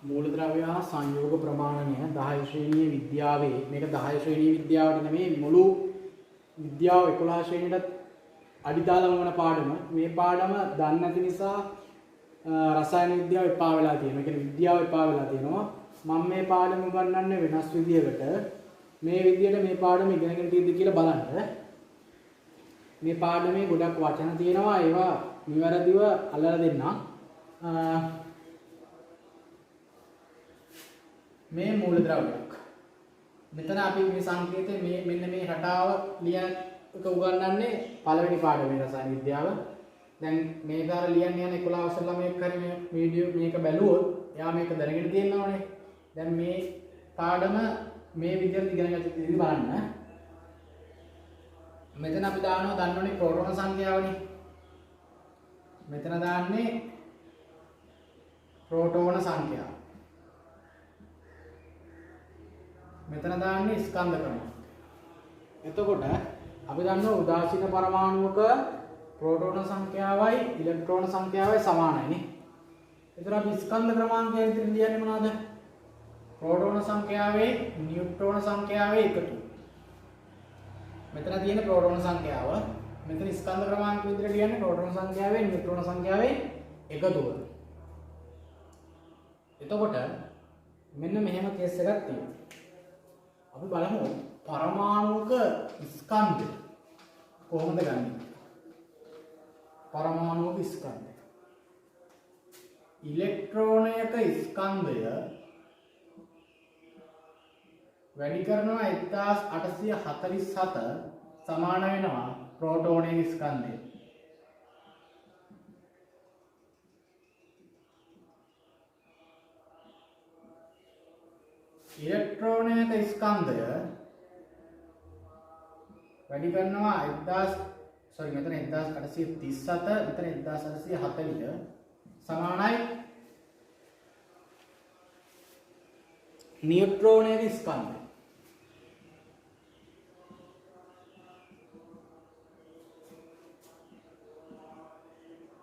මූලද්‍රව්‍ය හා සංයෝග ප්‍රමාණනය 10 ශ්‍රේණියේ විද්‍යාවේ මේක 10 ශ්‍රේණියේ විද්‍යාවට නෙමෙයි මුළු විද්‍යාව 11 ශ්‍රේණියට අඩිතාලම වන පාඩම. මේ පාඩම දන්නේ නැති නිසා රසායන විද්‍යාව එපා වෙලා තියෙනවා. ඒ කියන්නේ විද්‍යාව එපා වෙලා තියෙනවා. මම මේ පාඩම උගන්වන්නේ වෙනස් විදියකට. මේ විදියට මේ පාඩම ඉගෙනගෙන තියෙද්දි කියලා බලන්න. මේ පාඩමේ ගොඩක් වචන තියෙනවා. ඒවා නිවැරදිව අල්ලලා දෙන්න. මේ මූලද්‍රව්‍යයක්. මෙතන අපි මේ සංකේතය මෙන්න මේ රටාව ලියන එක උගන්වන්නේ පළවෙනි පාඩමේ රසායන විද්‍යාව. දැන් මේක අර ලියන්න යන 11 වසර ළමයෙක් හරි මේ වීඩියෝ මේක බැලුවොත් එයා මේක දැනගෙන තියෙනවනේ. දැන් මේ පාඩම මේ විදිහට ඉගෙන ගන්න ඉතින් බලන්න. මෙතන අපි දානවා දන්නෝනේ ප්‍රෝටෝන සංඛ්‍යාවනේ. මෙතන දාන්නේ ප්‍රෝටෝන සංඛ්‍යාව. මෙතන දාන්නේ ස්කන්ධ ක්‍රමය. එතකොට අපි දන්නවා උදාසීන පරමාණුක ප්‍රෝටෝන සංඛ්‍යාවයි ඉලෙක්ට්‍රෝන සංඛ්‍යාවයි සමානයි නේ. ඒතර අපි ස්කන්ධ ක්‍රමාංකය විතර ලියන්නේ මොනවද? ප්‍රෝටෝන සංඛ්‍යාවේ නියුට්‍රෝන සංඛ්‍යාවේ එකතු. මෙතන තියෙන ප්‍රෝටෝන සංඛ්‍යාව මෙතන ස්කන්ධ ක්‍රමාංක විතර ලියන්නේ ප්‍රෝටෝන සංඛ්‍යාවේ නියුට්‍රෝන සංඛ්‍යාවේ එකතුව. එතකොට මෙන්න මෙහෙම කේස් එකක් තියෙනවා. අපි බලමු පරමාණුක ස්කන්ධය කොහොමද ගන්නෙ? පරමාණුක ස්කන්ධය. ඉලෙක්ට්‍රෝනයක ස්කන්ධය වැඩි කරනවා 1847 සමාන වෙනවා ප්‍රෝටෝනයක ස්කන්ධය. ඉලෙක්ට්‍රෝනයක ස්කන්ධය වැඩි කරනවා 1837 මෙතන 1840 සමානයි නියුට්‍රෝනයක ස්කන්ධය.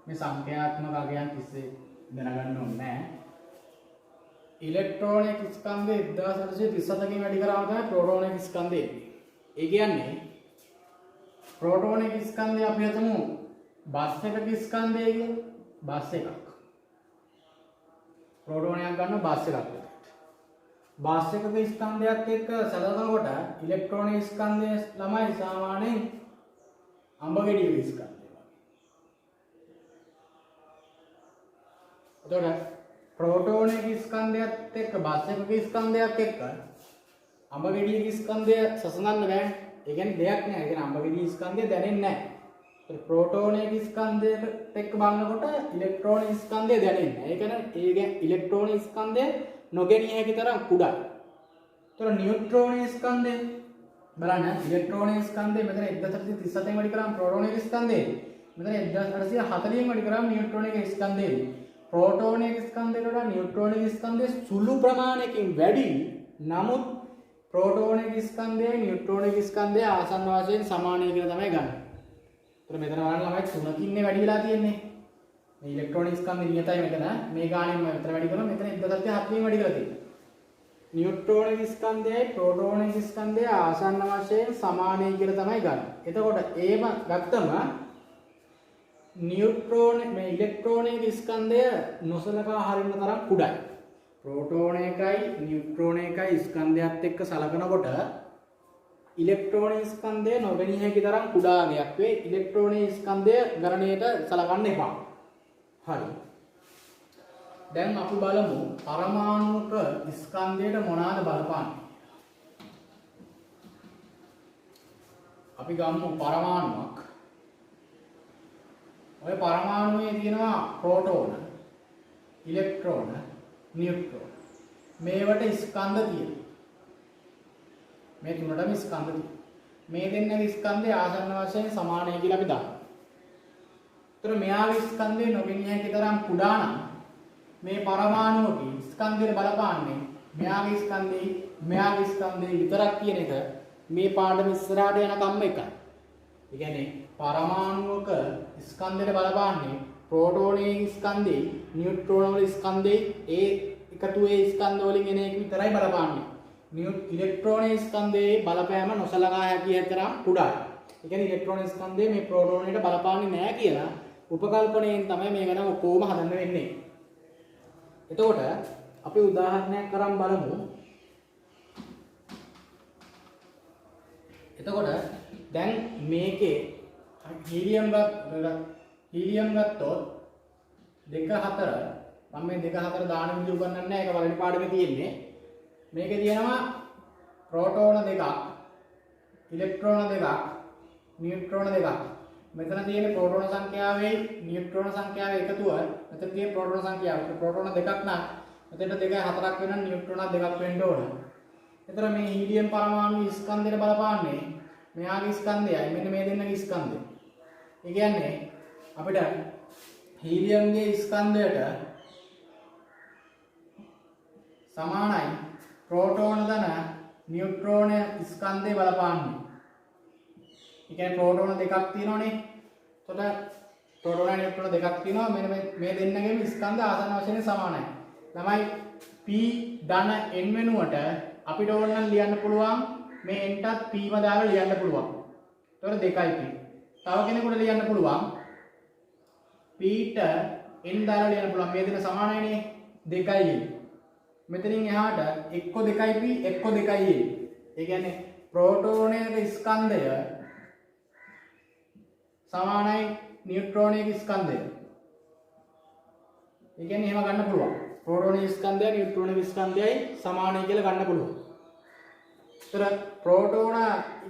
මේ සංඛ්‍යාත්මක අගයන් කිසි දැනගන්න ඕනේ නැහැ. ඉලෙක්ට්‍රෝනික ස්කන්ධය 1837කින් වැඩි කරාම තමයි ප්‍රෝටෝනික ස්කන්ධය එන්නේ. ඒ කියන්නේ ප්‍රෝටෝනික ස්කන්ධය අපි හිතමු බස් එකක ස්කන්ධය කියලා. බස් එකක්. ප්‍රෝටෝනයක් ගන්න බස් එකක් විදිහට. බස් එකක ස්කන්ධයත් එක්ක සලකනකොට ඉලෙක්ට්‍රෝනික ස්කන්ධය ළමයි සාමාන්‍යයෙන් අඹ ගෙඩියක ස්කන්ධය වගේ. එතකොට ප්‍රෝටෝනික ස්කන්ධයත් එක්ක බස් එකක ස්කන්ධයත් එක්ක අඹ ගෙඩියක ස්කන්ධය සසඳන්න බෑ. ඒ කියන්නේ දෙයක් නෑ. ඒ කියන්නේ අඹ ගෙඩිය ස්කන්ධය දැනෙන්නේ නෑ. ඒ ප්‍රෝටෝනික ස්කන්ධයත් එක්ක බලනකොට ඉලෙක්ට්‍රෝනික ස්කන්ධය දැනෙන්නේ නෑ. ඒ කියන්නේ ඉලෙක්ට්‍රෝනික ස්කන්ධය නොගෙනිය හැකි තරම් කුඩායි. ඒතර නියුට්‍රෝනික ස්කන්ධය බලන්න ඉලෙක්ට්‍රෝනික ස්කන්ධය මෙතන 1837 වැඩි කරාම ප්‍රෝටෝනික ස්කන්ධය. මෙතන 1840 වැඩි කරාම නියුට්‍රෝනික ස්කන්ධය. ප්‍රෝටෝනික ස්කන්ධයට වඩා නියුට්‍රෝනික ස්කන්ධය සුළු ප්‍රමාණයකින් වැඩි. නමුත් ප්‍රෝටෝනික ස්කන්ධයයි නියුට්‍රෝනික ස්කන්ධය ආසන්න වශයෙන් සමානයි කියලා තමයි ගන්න. ඒතර මෙතන බලන්න ළමයි 3කින්නේ වැඩි වෙලා තියෙන්නේ. මේ ඉලෙක්ට්‍රෝනික ස්කන්ධය නියතයි මෙතන. මේ ගානෙන් මෙතන වැඩි කරනවා. මෙතන 1740 වැඩි කරලා තියෙනවා. නියුට්‍රෝනික ස්කන්ධයයි ප්‍රෝටෝනික ස්කන්ධය ආසන්න වශයෙන් සමානයි කියලා තමයි ගන්න. එතකොට ඒව ගත්තම මේ ඉලෙක්ට්‍රෝනික ස්කන්ධය නොසලකා හරින තරම් කුඩායි. ප්‍රෝටෝනයකයි නියුට්‍රෝනයකයි ස්කන්ධයත් එක්ක සලකනකොට ඉලෙක්ට්‍රෝනික ස්කන්ධය නොගැනිය හැකි තරම් කුඩා ගයක් වේ. ඉලෙක්ට්‍රෝනික ස්කන්ධය ගණනයට සලකන්න එපා. හරි. දැන් අපි බලමු පරමාණුක ස්කන්ධයට මොනවාද බලපාන්නේ. අපි ගමු පරමාණුවක්. ඔය පරමාණුවේ තියෙනවා ප්‍රෝටෝන, ඉලෙක්ට්‍රෝන, නියුට්‍රෝන. මේවට ස්කන්ධ තියෙනවා. මේ තුනටම ස්කන්ධ තියෙනවා. මේ දෙන්නගේ ස්කන්ධය ආසන්න වශයෙන් සමානයි කියලා අපි දන්නවා. ඒතර මෙයාගේ ස්කන්ධය නොගෙනිය හැකි තරම් කුඩා නම් මේ පරමාණුවගේ ස්කන්ධයට බලපාන්නේ මෙයාගේ ස්කන්ධය විතරක් කියන එක මේ පාඩම ඉස්සරහට යනකම්ම එකයි. ඒ කියන්නේ පරමාණුක ස්කන්ධයට බලපාන්නේ ප්‍රෝටෝනයේ ස්කන්ධේ නියුට්‍රෝන වල ස්කන්ධේ ඒ එකතුවේ ස්කන්ධ වලින් එන එක විතරයි බලපාන්නේ. ඉලෙක්ට්‍රෝන ස්කන්ධයේ බලපෑම නොසලකා හැකි තරම් කුඩායි. ඒ කියන්නේ ඉලෙක්ට්‍රෝන ස්කන්ධය මේ ප්‍රෝටෝනයට බලපාන්නේ නැහැ කියලා උපකල්පනයෙන් තමයි මේ ගැන කොහොම හදන්න වෙන්නේ. එතකොට අපි උදාහරණයක් කරන් බලමු. එතකොට දැන් මේකේ හීලියම් ගත්තොත් 2 4 මම මේ 2 4 දාන විදිහ උගන්වන්නේ නැහැ. ඒක වලට පාඩමේ තියෙන්නේ. මේකේ තියෙනවා ප්‍රෝටෝන 2ක්, ඉලෙක්ට්‍රෝන 2ක්, නියුට්‍රෝන 2ක්. මෙතන තියෙන ප්‍රෝටෝන සංඛ්‍යාවේ නියුට්‍රෝන සංඛ්‍යාවේ එකතුව, මෙතන තියෙන ප්‍රෝටෝන සංඛ්‍යාව. ප්‍රෝටෝන 2ක් නම් මෙතන 2 4ක් වෙනවා, නියුට්‍රෝන 2ක් වෙන්න ඕන. එතන මේ හීලියම් පරමාණු ස්කන්ධයට බලපාන්නේ මෙයාගේ ස්කන්ධයයි මෙන්න මේ දෙන්නගේ ස්කන්ධය. ඒ කියන්නේ අපිට හීලියම්ගේ ස්කන්ධයට සමානයි ප්‍රෝටෝන ධන නියුට්‍රෝන ස්කන්ධය බලපාන්නේ. ඒ කියන්නේ ප්‍රෝටෝන දෙකක් තියෙනවනේ. එතකොට ප්‍රෝටෝන නියුට්‍රෝන දෙකක් තියෙනවා. මෙන්න මේ දෙන්නගේම ස්කන්ධ ආසන්න වශයෙන් සමානයි. ළමයි p ධන n වෙනුවට අපිට ඕන නම් ලියන්න පුළුවන් මේ n ටත් p ම දාලා ලියන්න පුළුවන්. එතකොට 2යි p. තව කෙනෙකුට ලියන්න පුළුවන් p ට n දාලා ලියන්න පුළුවන්. මේ දෙක සමානයිනේ 2යි. මෙතනින් එහාට එක්ක 2යි p එක්ක 2යි. ඒ කියන්නේ ප්‍රෝටෝනයේ ස්කන්ධය සමානයි නියුට්‍රෝනයේ ස්කන්ධය. ඒ කියන්නේ එහෙම ගන්න පුළුවන්. ප්‍රෝටෝනයේ ස්කන්ධය නියුට්‍රෝනයේ ස්කන්ධයයි සමානයි කියලා ගන්න පුළුවන්. ඒතර ප්‍රෝටෝන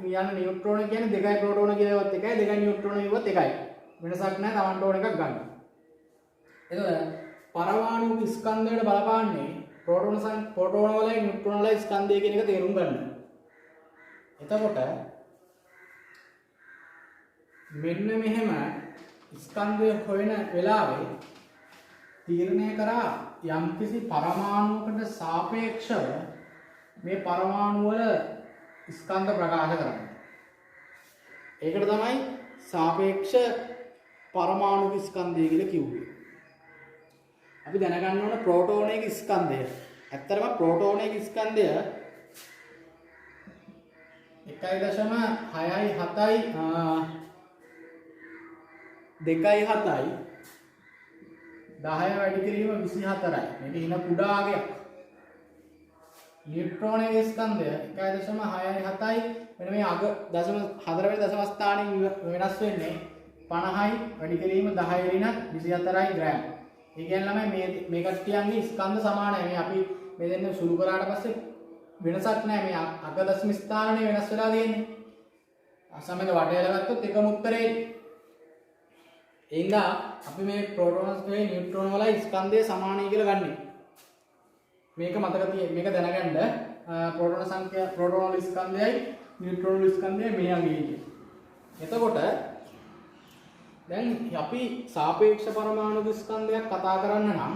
යන නියුට්‍රෝන කියන්නේ 2යි ප්‍රෝටෝන කියලාවත් එකයි 2යි නියුට්‍රෝන කියලාවත් එකයි. වෙනසක් නැහැ. Tamanට ඕන එකක් ගන්න. එතකොට පරමාණු ස්කන්ධයට බලපාන්නේ ප්‍රෝටෝන වලයි නියුට්‍රෝන වලයි ස්කන්ධය කියන එක තේරුම් ගන්න. එතකොට මෙන්න මෙහෙම ස්කන්ධය හොයන වෙලාවේ තීරණය කරා යම්කිසි පරමාණුවකට සාපේක්ෂව මේ පරමාණු වල ස්කන්ධ ප්‍රකාශ කරන්නේ. ඒකට තමයි සාපේක්ෂ පරමාණු ස්කන්ධය කියලා කිව්වේ. අපි දැනගන්න ඕන ප්‍රෝටෝනයේ ස්කන්ධය. ඇත්තටම ප්‍රෝටෝනයේ ස්කන්ධය 1.6 2.7යි 10 වැඩි කිරීම 24යි. මේක හින කුඩාගයක්. නියුට්‍රෝනයේ ස්කන්ධය 1.6 මෙන්න මේ අග 4 වෙනි දශම ස්ථානයෙන් වෙනස් වෙන්නේ 50යි වැඩි කිරීම 10 ඍණ 24යි ග්‍රෑම්. ඒ කියන්නේ ළමයි මේ කට්ටියන්ගේ ස්කන්ධ සමානයි. මේ අපි මේ දෙන්න සුළු කරාට පස්සේ වෙනසක් නැහැ. මේ අග දශම ස්ථානනේ වෙනස් වෙලා තියෙන්නේ. අසමෙද වටේලා ගත්තොත් එකම උත්තරේ. එහෙනම් අපි මේ ප්‍රෝටෝනස් වල නියුට්‍රෝන වල ස්කන්ධය සමානයි කියලා ගන්නෙ. මේක මතක තියෙන්න මේක දැනගන්න ප්‍රෝටෝන සංඛ්‍යා ප්‍රෝටෝන වල ස්කන්ධයයි නියුට්‍රෝන වල ස්කන්ධයයි මෙයන්ගේ කියන්නේ. එතකොට දැන් අපි සාපේක්ෂ පරමාණු ස්කන්ධයක් කතා කරන්න නම්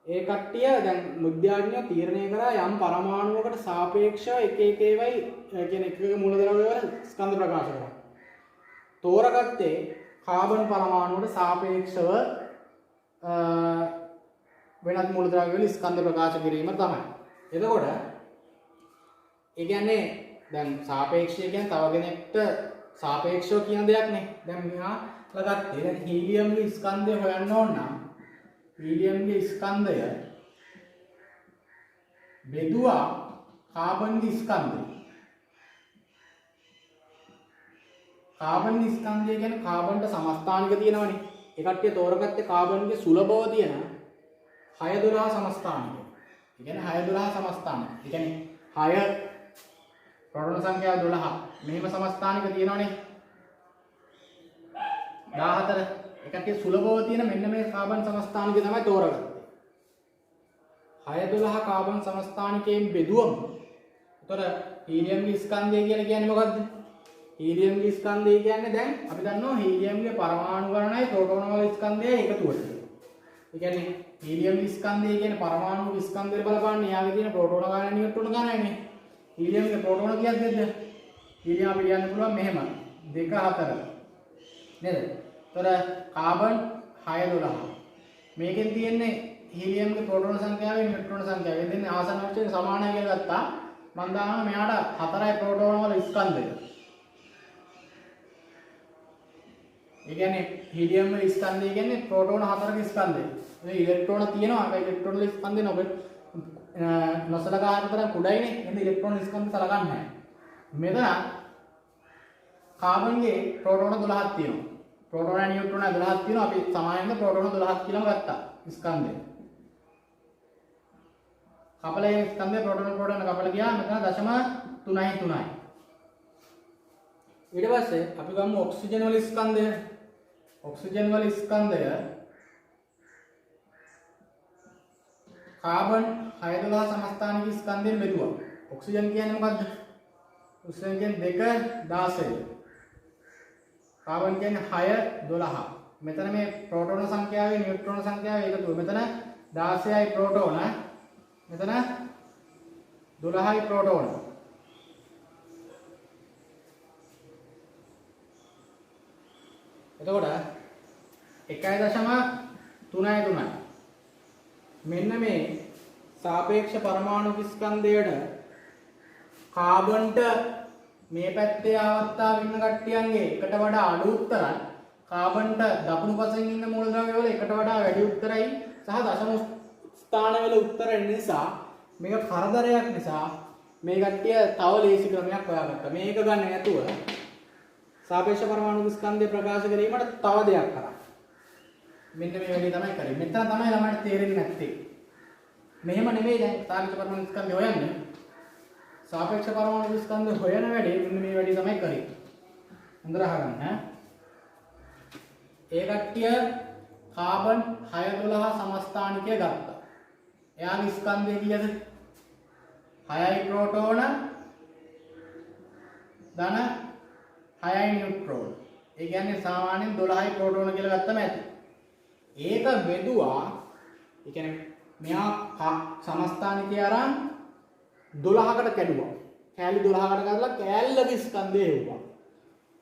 ඒ කට්ටිය දැන් මුද්‍යාඥයෝ තීරණය කරා යම් පරමාණුවකට සාපේක්ෂව එක එක ඒවායි කියන්නේ එක එක මූලද්‍රව්‍ය වල ස්කන්ධ ප්‍රකාශ කරා. තෝරගත්තේ කාබන් පරමාණුවට සාපේක්ෂව වෙනත් මූලද්‍රව්‍ය වල ස්කන්ධ ප්‍රකාශ කිරීම තමයි. එතකොට ඒ කියන්නේ දැන් සාපේක්ෂය කියන්නේ තව කෙනෙක්ට සාපේක්ෂව කියන දෙයක් නේ. දැන් මෙහා ලගත්තේ දැන් හීලියම්ගේ ස්කන්ධය හොයන්න ඕන නම් හීලියම්ගේ ස්කන්ධය බෙදුවා කාබන්ගේ ස්කන්ධය. කාබන් ස්කන්ධය කියන්නේ කාබන්ට සමස්ථානික තියෙනවනේ. ඒ කට්ටිය තෝරගත්තේ කාබන්ගේ සුලභව තියෙන 612 සමස්ථානික. ඒ කියන්නේ 612 සමස්ථානික. ඒ කියන්නේ 6 ප්‍රෝටෝන සංඛ්‍යාව 12. මෙහෙම සමස්ථානික තියෙනවනේ. 14. ඒ කට්ටිය සුලභව තියෙන මෙන්න මේ කාබන් සමස්ථානික තමයි තෝරගත්තේ. 612 කාබන් සමස්ථානිකයෙන් බෙදුවම එතකොට හීලියම්ගේ ස්කන්ධය කියලා කියන්නේ මොකද්ද? හීලියම්ගේ ස්කන්ධය කියන්නේ දැන් අපි දන්නවා හීලියම්ගේ පරමාණු ගණනයි ප්‍රෝටෝන වල ස්කන්ධයයි එකතුවට. ඒ කියන්නේ හීලියම්ගේ ස්කන්ධය කියන්නේ පරමාණු ස්කන්ධවල බලපාන්නේ යාගේ තියෙන ප්‍රෝටෝන ගණන නියුට්‍රෝන ගණනයිනේ. හීලියම්ගේ ප්‍රෝටෝන කියද්දිද? හීලියම් අපි ලියන්න පුළුවන් මෙහෙම 2 4 නේද? ඒතර කාබන් 612. මේකෙන් තියෙන්නේ හීලියම් ගේ ප්‍රෝටෝන සංඛ්‍යාවයි නියුට්‍රෝන සංඛ්‍යාවයි දෙන්නේ ආසන්න වශයෙන් සමානයි කියලා ගත්තා. මම දානවා මෙයාට 4යි ප්‍රෝටෝන වල ස්කන්ධය. ඒ කියන්නේ හීලියම් වල ස්කන්ධය කියන්නේ ප්‍රෝටෝන 4ක ස්කන්ධය. මේ ඉලෙක්ට්‍රෝන තියෙනවා. ඒක ඉලෙක්ට්‍රෝන වල ස්කන්ධය නෙවෙයි. නොසලකා හරියට කුඩයිනේ. එහෙනම් ඉලෙක්ට්‍රෝන ස්කන්ධ සලකන්නේ නැහැ. මෙතන කාබන්ගේ ප්‍රෝටෝන 12ක් තියෙනවා. ප්‍රෝටෝන නියුට්‍රෝන 12ක් තියෙනවා. අපි සමානයෙන්ද ප්‍රෝටෝන 12ක් කියලාම ගත්තා. ස්කන්ධය. කපලයේ ස්කන්ධය ප්‍රෝටෝන කපල ගියා. මෙතන 0.33යි. ඊට පස්සේ අපි ගමු ඔක්සිජන් වල ස්කන්ධය. ඔක්සිජන් වල ස්කන්ධය කාබන් 612 සමස්ථානික ස්කන්ධයෙන් බෙදුවා. ඔක්සිජන් කියන්නේ මොකද්ද? ඔක්සිජන් කියන්නේ 2 16. කාබන් කියන්නේ 6 12. මෙතන මේ ප්‍රෝටෝන සංඛ්‍යාවයි නියුට්‍රෝන සංඛ්‍යාවයි එකතුව. මෙතන 16යි ප්‍රෝටෝන. මෙතන 12යි ප්‍රෝටෝන. එතකොට 1.33යි. මෙන්න මේ සාපේක්ෂ පරමාණු ස්කන්ධයට කාබන්ට මේ පැත්තේ ආවත්තාව ඉන්න කට්ටියන්ගේ එකට වඩා අඩු උත්තරයි. කාබන්ට දකුණු පසෙන් ඉන්න මූලද්‍රව්‍ය වල එකට වඩා වැඩි උත්තරයි සහ දශම ස්ථානවල උත්තර නිසා මේක කරදරයක් නිසා මේ කට්ටිය තව ලේසි ක්‍රමයක් හොයාගත්තා. මේක ගන්න නැතුව සාපේක්ෂ පරමාණු ස්කන්ධය ප්‍රකාශ කිරීමට තව දෙයක් කරා. මෙන්න මේ වැඩේ තමයි කරේ. මෙතන තමයි ළමයිට තේරෙන්නේ නැත්තේ. මෙහෙම නෙමෙයි දැන් සාපේක්ෂ පරමාණු ස්කන්ධය හොයන්නේ. සාපේක්ෂ පරමාණු ස්කන්ධය හොයන වැඩේ මෙන්න මේ වැඩේ තමයි කරේ. හොඳට අහගන්න ඈ. ඒ කට්ටිය කාබන් 612 සමස්ථානිකය ගත්තා. එයාගේ ස්කන්ධය කීයද? 6යි ප්‍රෝටෝන ධන 6යි නියුට්‍රෝන. ඒ කියන්නේ සාමාන්‍යයෙන් 12යි ප්‍රෝටෝන කියලා ගත්තම ඇති. ඒක බෙදුවා. ඒ කියන්නේ මෙයා සමස්ථානිකය අරන් 12කට කැඩුවා. කෑලි 12කට කඩලා කෑල්ලගේ ස්කන්ධය හෙව්වා.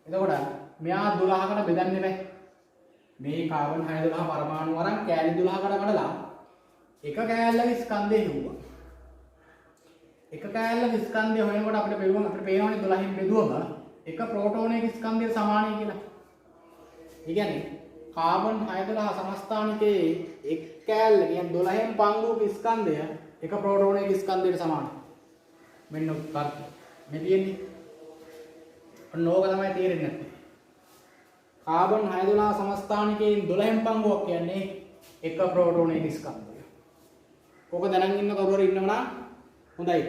එතකොට මෙයා 12කට බෙදන්නේ නැහැ. මේ කාබන් 612 පරමාණු අරන් කෑලි 12කට කඩලා එක කෑල්ලගේ ස්කන්ධය හෙව්වා. එක කෑල්ලගේ ස්කන්ධය හොයනකොට අපිට පේනවනේ 12න් බෙදුවම එක ප්‍රෝටෝනයක ස්කන්ධය සමානයි කියලා. ඒ කියන්නේ කාබන් 612 සමස්ථානිකයේ එක් කෑල්ල කියන්නේ 12න් පංගුවක ස්කන්ධය එක ප්‍රෝටෝනයක ස්කන්ධයට සමානයි. මෙන්න උත්තරය. මේ තියෙන්නේ. ඔන්න ඕක තමයි තේරෙන්නේ නැත්තේ. කාබන් 612 සමස්ථානිකයෙන් 12න් පංගුවක් කියන්නේ එක ප්‍රෝටෝනයක ස්කන්ධය. ඕක දැනන් ඉන්න කවුරු හරි ඉන්නවනම් හොඳයි.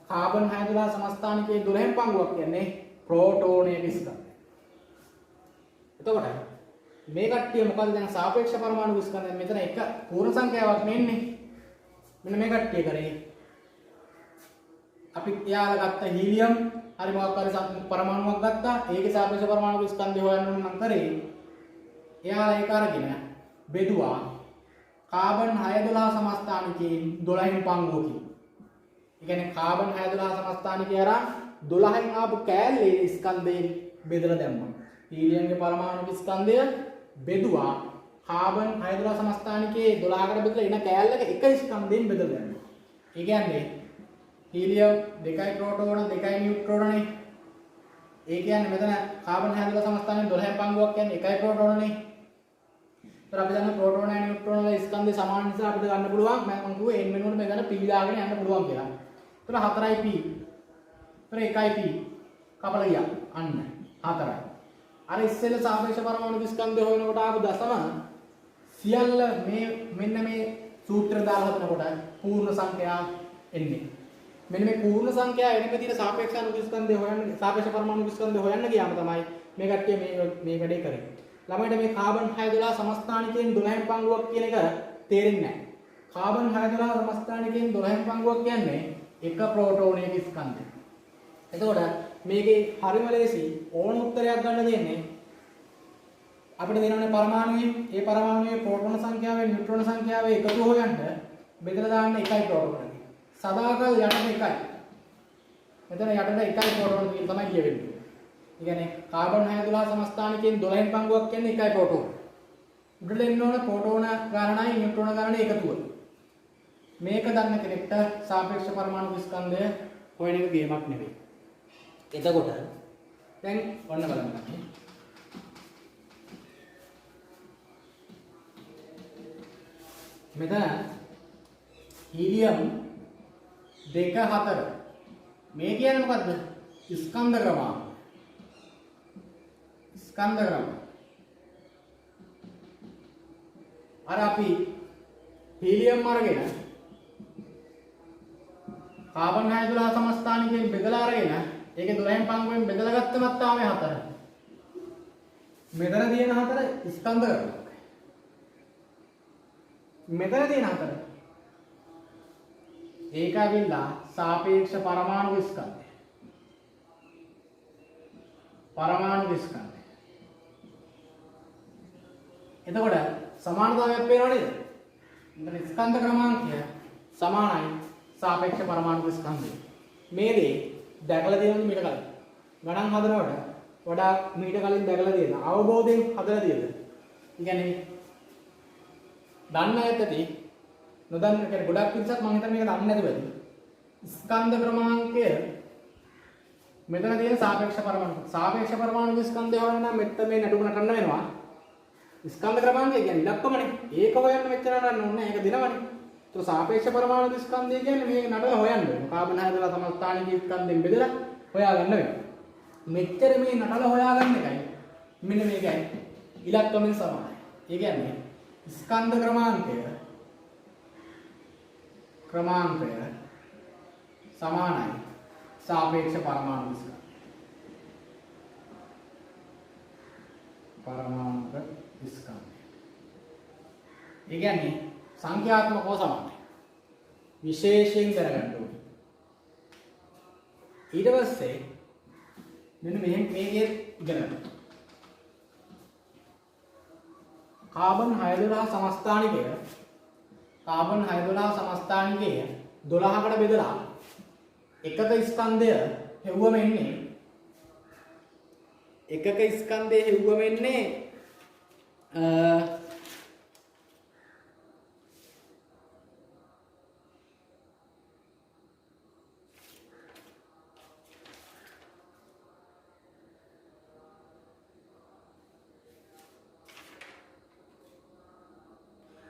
කාබන් 612 සමස්ථානිකයේ 12න් පංගුවක් කියන්නේ ප්‍රෝටෝනයක ස්කන්ධය. එතකොට මේ කට්ටිය මොකද දැන් සාපේක්ෂ පරමාණු ස්කන්ධය මෙතන එක පූර්ණ සංඛ්‍යාවක් නෙන්නේ. මෙන්න මේ කට්ටිය කරේ අපි එයාලා ගත්ත හීලියම් හරි මොකක් හරි පරමාණුවක් ගත්තා. ඒකේ සාපේක්ෂ පරමාණු ස්කන්ධය හොයන්න නම් කරේ එයාලා ඒක අරගෙන බෙදුවා කාබන් 612 සමස්ථානිකයෙන් 12න් පංගුවකින්. ඒ කියන්නේ කාබන් 612 සමස්ථානිකය අරන් 12න් ආපු කෑල්ලේ ස්කන්ධයෙන් බෙදලා දැම්මා. හීලියම්ගේ පරමාණු ස්කන්ධය බෙදුවා කාබන් 612 සමස්ථානිකයේ 12කට බෙදලා එන කෑල්ලක එක ස්කන්ධයෙන් බෙදලා දැම්මා. ඒ කියන්නේ හීලියම් 2යි ප්‍රෝටෝන 2යි නියුට්‍රෝනනේ. ඒ කියන්නේ මෙතන කාබන් 612 සමස්ථානයේ 12න් පංගුවක් කියන්නේ 1යි ප්‍රෝටෝනනේ. ඒතර අපි දන්න ප්‍රෝටෝන and නියුට්‍රෝන වල ස්කන්ධය සමාන නිසා අපිට ගන්න පුළුවන් මම කිව්වේ n වෙනුවට මෙතන p දාගෙන යන්න පුළුවන් කියලා. ඒතර 4යි p. ඒතර 1යි p. කපලා ගියා. අන්න 4යි. අර ඉස්සෙල්ල සාපේක්ෂ පරමාණු ස්කන්ධය හොයනකොට ආපු දශම සියල්ල මෙන්න මේ සූත්‍ර දාලා හදනකොට පූර්ණ සංඛ්‍යා එන්නේ. මෙන්න මේ පූර්ණ සංඛ්‍යා එන විදිහට සාපේක්ෂ අනුස්කන්ධය හොයන්න සාපේක්ෂ පරමාණු ස්කන්ධය හොයන්න ගියාම තමයි මේ කට්ටිය මේ වැඩේ කරේ. ළමයිට මේ කාබන් 612 සමස්ථානිකයෙන් 12න් පංගුවක් කියන එක තේරෙන්නේ නැහැ. කාබන් 612 සමස්ථානිකයෙන් 12න් පංගුවක් කියන්නේ එක ප්‍රෝටෝනයක ස්කන්ධය. එතකොට මේකේ හරිම ලේසි ඕන උත්තරයක් ගන්න දෙන්නේ අපිට දෙනවනේ පරමාණුවේ ඒ පරමාණුවේ ප්‍රෝටෝන සංඛ්‍යාවේ නියුට්‍රෝන සංඛ්‍යාවේ එකතු හොයන්න බෙදලා දාන්න එකයි ප්‍රෝටෝන. සදාකල් යටට එකයි. මෙතන යටට එකයි ප්‍රෝටෝන කියන තමයි කියවෙන්නේ. ඒ කියන්නේ කාබන් 612 සමස්ථානිකයෙන් 12න් පංගුවක් කියන්නේ එකයි ප්‍රෝටෝන. උඩට එන්න ඕන ප්‍රෝටෝන ගානයි නියුට්‍රෝන ගානයි එකතුව. මේක දන්න කෙනෙක්ට සාපේක්ෂ පරමාණු ස්කන්ධය හොයන එක ගේමක් නෙවෙයි. එතකොට දැන් ඔන්න බලන්න. මෙතන හීලියම් 2 4 මේ කියන්නේ මොකද්ද? ස්කන්ධ ක්‍රමාංක. ස්කන්ධ ක්‍රම. අර අපි හීලියම් අරගෙන කාබන් 6 12 සමස්ථානිකයෙන් බෙදලා අරගෙන ඒකේ 12න් පංගුවෙන් බෙදලා ගත්තමත් තාමේ 4. මෙතන තියෙන 4 ස්කන්ධ ක්‍රමාංක. මෙතන තියෙන 4 ඒක ඇවිල්ලා සාපේක්ෂ පරමාණු ස්කන්ධය. පරමාණු ස්කන්ධය. එතකොට සමානතාවයක් පේනව නේද? මෙතන ස්කන්ධ ක්‍රමාංකය සමානයි සාපේක්ෂ පරමාණු ස්කන්ධය. මේ දේ දැකලා තියෙනවද මීට කලින්? ගණන් හදනකොට වඩා මීට කලින් දැකලා තියෙන අවබෝධයෙන් හදලා තියෙද? ඒ කියන්නේ දන්න ඇත්තටි නොදන්න කෙනෙක් ගොඩක් පිටසක් මම හිතන්නේ මේක දන්නේ නැති වෙයි. ස්කන්ධ ක්‍රමාංකය මෙතන තියෙන සාපේක්ෂ පරමාණු ස්කන්ධය හොයන්න නම් මෙතන මේ නඩුව නටන්න වෙනවා. ස්කන්ධ ක්‍රමාංකය කියන්නේ ඉලක්කමනේ. ඒක හොයන්න මෙච්චර නටන්න ඕනේ නැහැ. ඒක දිනවනේ. તો සාපේක්ෂ පරමාණු ස්කන්ධය කියන්නේ මේක නඩල හොයන්න වෙනවා. කාබන් 6 12 සමස්ථානික ස්කන්ධෙන් බෙදලා හොයාගන්න වෙනවා. මෙච්චර මේ නටල හොයාගන්න එකයි මෙන්න මේකයි ඉලක්කමෙන් සමානයි. ඒ කියන්නේ ස්කන්ධ ක්‍රමාංකය සමානයි සාපේක්ෂ පරමාණු ස්කන්ධය. පරමාණු ස්කන්ධය. ඒ කියන්නේ සංඛ්‍යාත්මකව සමානයි. විශේෂයෙන් දැනගන්න ඕනේ. ඊට පස්සේ මෙන්න මේකේ ඉගෙන ගන්න. කාබන් 6 12 සමස්ථානිකය 12කට බෙදලා එකක ස්කන්ධය හෙව්වම එන්නේ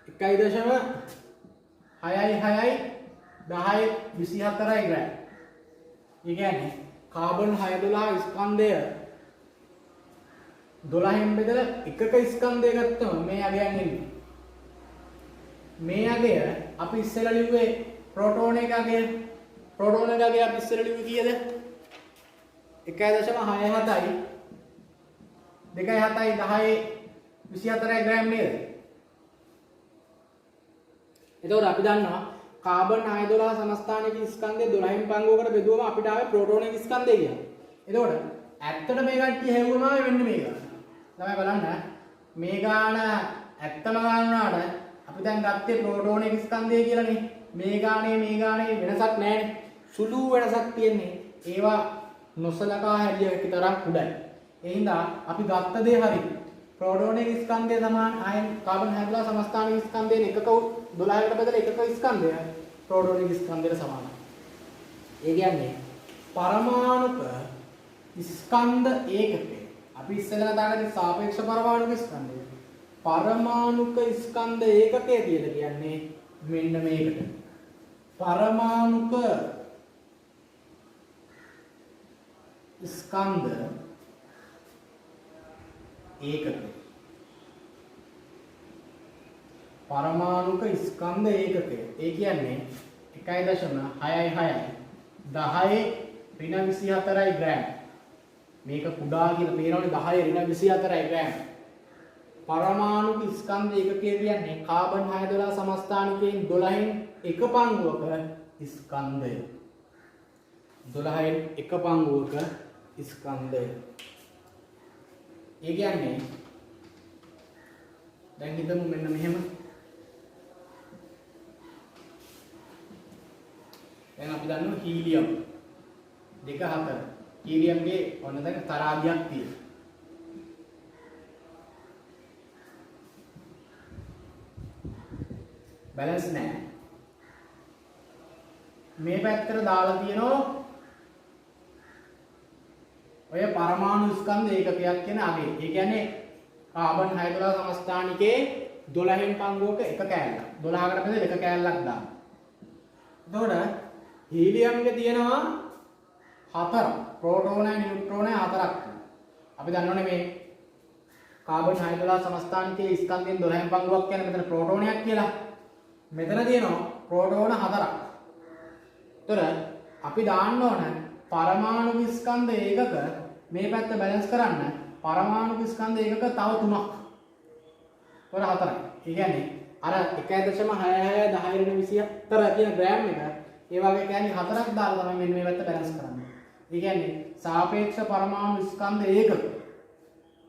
එකයි දශම 6යි 6යි 10යි 24යි ග්‍රෑම්. ඒ කියන්නේ කාබන් 6 12 ස්කන්ධය 12න් බෙදලා එකක ස්කන්ධය ගත්තම මේ අගයන් එන්නේ. මේ අගය අපි ඉස්සෙල්ලා ලිව්වේ ප්‍රෝටෝන එක අගය. ප්‍රෝටෝන එක අගය අපි ඉස්සෙල්ලා ලිව්වේ කීයද? 1.67යි 2.7යි 10යි 24යි ග්‍රෑම් නේද? එතකොට අපි දන්නවා කාබන් 6 12 සමස්ථානික ස්කන්ධය 12න් පංගුවකට බෙදුවම අපිට ආවේ ප්‍රෝටෝනික ස්කන්ධය කියලා. එතකොට ඇත්තට මේ කට්ටිය හැවුවම වෙන්නේ මේක. තමයි බලන්න මේ ගාන ඇත්තම ගාන වුණාට අපි දැන් ගත්තේ ප්‍රෝටෝනික ස්කන්ධය කියලානේ. මේ ගානේ වෙනසක් නැහැනේ. සුළු වෙනසක් තියෙන්නේ. ඒවා නොසලකා හැරිය විතරක් උඩයි. ඒ හින්දා අපි ගත්ත දේ හරි. ප්‍රෝටෝනික ස්කන්ධය සමාන අයන් කාබන් 6 12 සමස්ථානික ස්කන්ධයෙන් එකක 12කට බෙදලා එකක ස්කන්ධය ප්‍රෝටෝනික ස්කන්ධයට සමානයි. ඒ කියන්නේ පරමාණුක ස්කන්ධ ඒකකය. අපි ඉස්සෙල්ලා දාගත්තේ සාපේක්ෂ පරමාණුක ස්කන්ධය. පරමාණුක ස්කන්ධ ඒකකය කියලා කියන්නේ මෙන්න මේකට. පරමාණුක ස්කන්ධ ඒකකය. පරමාණුක ස්කන්ධ ඒකකය. ඒ කියන්නේ 1.6යි 6යි 10 ඍණ 24යි ග්‍රෑම්. මේක කුඩා කියලා පේනවනේ 10 ඍණ 24යි ග්‍රෑම්. පරමාණුක ස්කන්ධ ඒකකය කියන්නේ කාබන් 6 12 සමස්ථානිකයෙන් 12න් එක පංගුවක ස්කන්ධය. 12න් එක පංගුවක ස්කන්ධය. ඒ කියන්නේ දැන් හිතමු මෙන්න මෙහෙම. දැන් අපි දන්නවා හීලියම් 2 4. හීලියම්ගේ ඔන්න දැන් තරාදියක් තියෙනවා. බැලන්ස් නැහැ. මේ පැත්තට දාලා තියෙනවා ඔය පරමාණු ස්කන්ධ ඒකකයක් කියන අගේ. ඒ කියන්නේ කාබන් 612 සමස්ථානිකේ 12න් පංගුවක එක කෑල්ලක්. 12කට බෙදලා එක කෑල්ලක් දාන්න. එතකොට හීලියම්ගේ තියෙනවා 4. ප්‍රෝටෝනයි නියුට්‍රෝනයි 4ක්. අපි දන්නවනේ මේ කාබන් 612 සමස්ථානිකයේ ස්කන්ධයෙන් 12න් පංගුවක් කියන්නේ මෙතන ප්‍රෝටෝනයක් කියලා. මෙතන තියෙනවා ප්‍රෝටෝන 4ක්. එතකොට අපි දාන්න ඕන පරමාණු ස්කන්ධ ඒකක මේ පැත්ත බැලන්ස් කරන්න පරමාණු ස්කන්ධ ඒකක තව 3ක්. ඒතර 4යි. ඒ කියන්නේ අර 1.661024 කියන ග්‍රෑම් එක ඒ වගේ කියන්නේ 4ක් දාලා තමයි මෙන්න මේ පැත්ත බැලන්ස් කරන්නේ. ඒ කියන්නේ සාපේක්ෂ පරමාණු ස්කන්ධ ඒකක.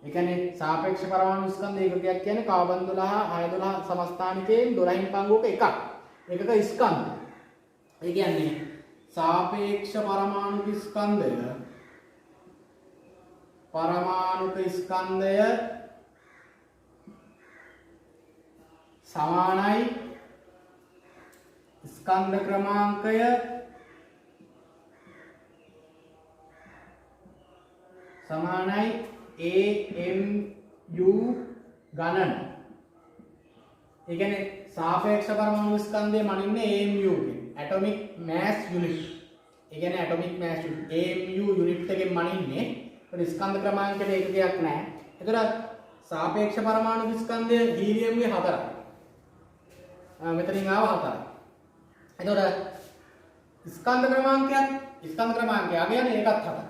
ඒ කියන්නේ සාපේක්ෂ පරමාණු ස්කන්ධ ඒකකයක් කියන්නේ කාබන් 12 612 සමස්ථානිකයෙන් 12න් පංගුවක එකක්. ඒකක ස්කන්ධ. ඒ කියන්නේ सापेक्ष परमाणु स्कंदय समानයි स्कंद क्रमांकय समानයි AMU ගණන. ඒ කියන්නේ सापेक्ष परमाणु स्कंदය මනින්නේ AMU ගෙන්. atomic mass unit. ඒ කියන්නේ atomic mass unit AMU unit එකෙන් මනින්නේ. ඒක ස්කන්ධ ක්‍රමාංකයට ඒකකයක් නැහැ. ඒතර සාපේක්ෂ පරමාණු ස්කන්ධය හීලියම්ගේ 4යි. මෙතනින් ආව 4යි. ඒතර ස්කන්ධ ක්‍රමාංකය අගයනේ ඒකත් 4යි.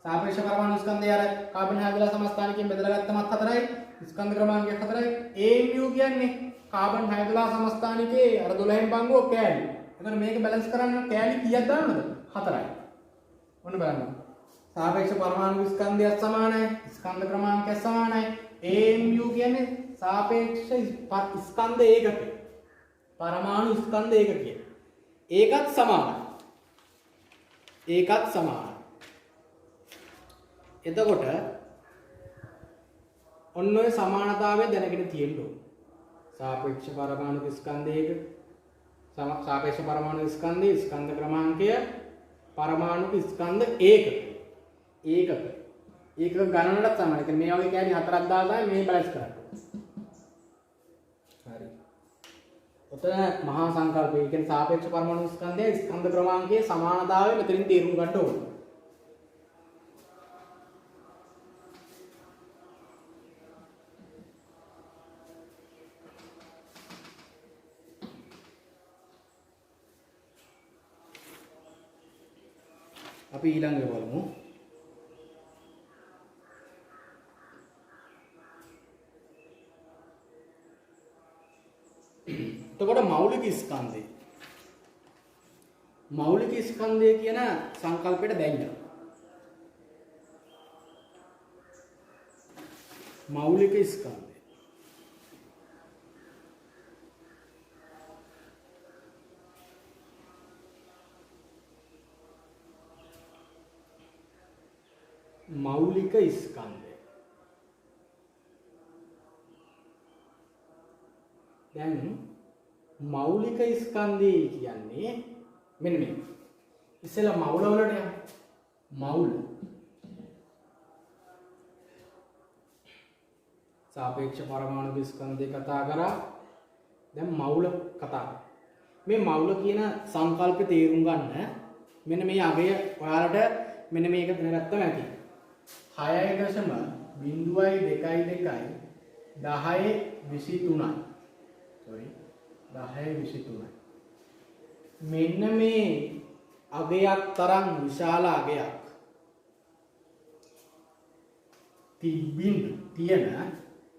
සාපේක්ෂ පරමාණු ස්කන්ධය අර කාබන් 612 සමස්ථානිකයෙන් බෙදලා ගත්තමත් 4යි. ස්කන්ධ ක්‍රමාංකය 4යි. AMU කියන්නේ කාබන් 612 සමස්ථානිකේ අර 12න් පංගුව කෑලි. එතකොට මේක බැලන්ස් කරන්න කෑලි කීයක් දාන්නද? 4යි. ඔන්න බලන්න. සාපේක්ෂ පරමාණු ස්කන්ධයත් සමානයි. ස්කන්ධ ක්‍රමාංකයත් සමානයි. AMU කියන්නේ සාපේක්ෂ ස්කන්ධ ඒකකය. පරමාණු ස්කන්ධ ඒකකය. ඒකත් සමානයි. එතකොට ඔන්න ඔය සමානතාවය දැනගෙන තියෙන්න ඕන. सापेक्ष परमाणु स्कंधයක सापेक्ष परमाणु स्कंधය स्कंध ක්‍රමාංකය परमाणु स्कंध ඒකක ගණනට සමානයි. ඒ කියන්නේ මේ වගේ කියන්නේ 4ක් දාලා මේ බැලන්ස් කරන්න. හරි. ඔතන මහා සංකල්පය කියන්නේ सापेक्ष परमाणु स्कंधය स्कंध ක්‍රමාංකයේ සමානතාවය මෙතනින් තේරුම් ගන්න ඕනේ. අපි ඊළඟ බලමු. එතකොට මෞලික ස්කන්ධය කියන සංකල්පයට දැන් මෞලික ස්කන්ධය දැන් මෞලික ස්කන්ධය කියන්නේ මෙන්න මේ ඉස්සෙල්ලා මෞල වලට යන්න. මෞල සාපේක්ෂ පරමාණු ස්කන්ධය කතා කරා. දැන් මෞල කතා. මේ මෞල කියන සංකල්පය තේරුම් ගන්න මෙන්න මේ අගය ඔයාලට මෙන්න මේක දැනගත්තම ඇති. 6.0.22 10.23යි. sorry 10.23යි. මෙන්න මේ අගයක් තරම් විශාල අගයක් තියෙන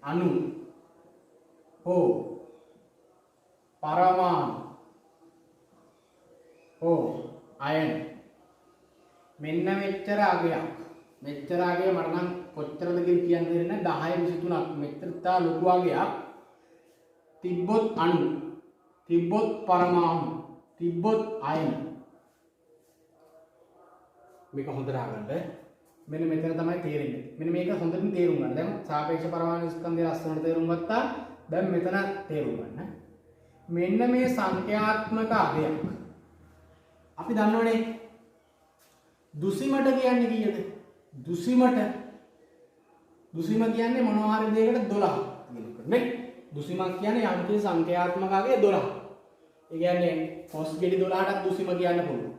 අණු හෝ පරමාණු හෝ අයන මෙන්න මෙච්චර අගයක් මට නම් කොච්චරද කියලා කියන්න දෙන්නේ 10.23ක් මෙච්චර තා ලොකු අගයක් තිබ්බොත් අණු තිබ්බොත් පරමාණු තිබ්බොත් අයන මේක හොඳට අහගන්න. මෙන්න මෙතන තමයි තේරෙන්නේ. මෙන්න මේක හොඳට තේරුම් ගන්න. දැන් සාපේක්ෂ පරමාණු ස්කන්ධය ලස්සනට තේරුම් ගත්තා. දැන් මෙතන තේරුම් ගන්න. මෙන්න මේ සංඛ්‍යාත්මක අගයක්. අපි දන්නවනේ දුසිමට කියන්නේ කීයද? දුසිම කියන්නේ මොනවා හරි දෙයකට 12 කියනකොට නේ. දුසිමක් කියන්නේ යම් කිසි සංඛ්‍යාත්මක අගය 12. ඒ කියන්නේ කොස් ගෙඩි 12ටත් දුසිම කියන්න පුළුවන්.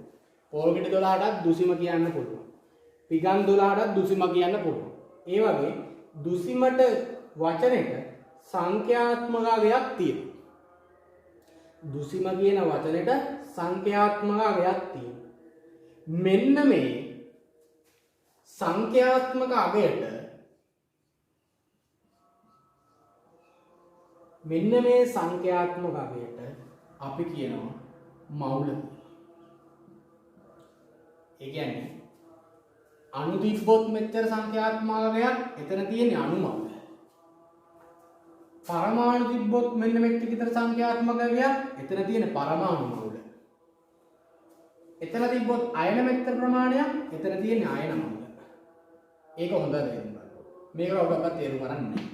පොල් ගෙඩි 12ටත් දුසිම කියන්න පුළුවන්. පිගන් 12ටත් දුසිම කියන්න පුළුවන්. ඒ වගේ දුසිමට වචනෙට සංඛ්‍යාත්මක අගයක් තියෙනවා. දුසිම කියන වචනෙට සංඛ්‍යාත්මක අගයක් තියෙනවා. මෙන්න මේ සංඛ්‍යාත්මක අගයට අපි කියනවා මවුල. ඒ කියන්නේ අණු තිබ්බොත් මෙච්චර සංඛ්‍යාත්මක අගයක් එතන තියෙන්නේ අණු මවුල. පරමාණු තිබ්බොත් මෙන්න මෙච්චර විතර සංඛ්‍යාත්මක අගයක් එතන තියෙන පරමාණු මවුල. එතන තිබ්බොත් අයන මෙච්චර ප්‍රමාණයක් එතන තියෙන්නේ අයන මවුල. ඒක හොඳට තේරුම් ගන්න. මේක ඔබට තේරුම් ගන්න නැහැ.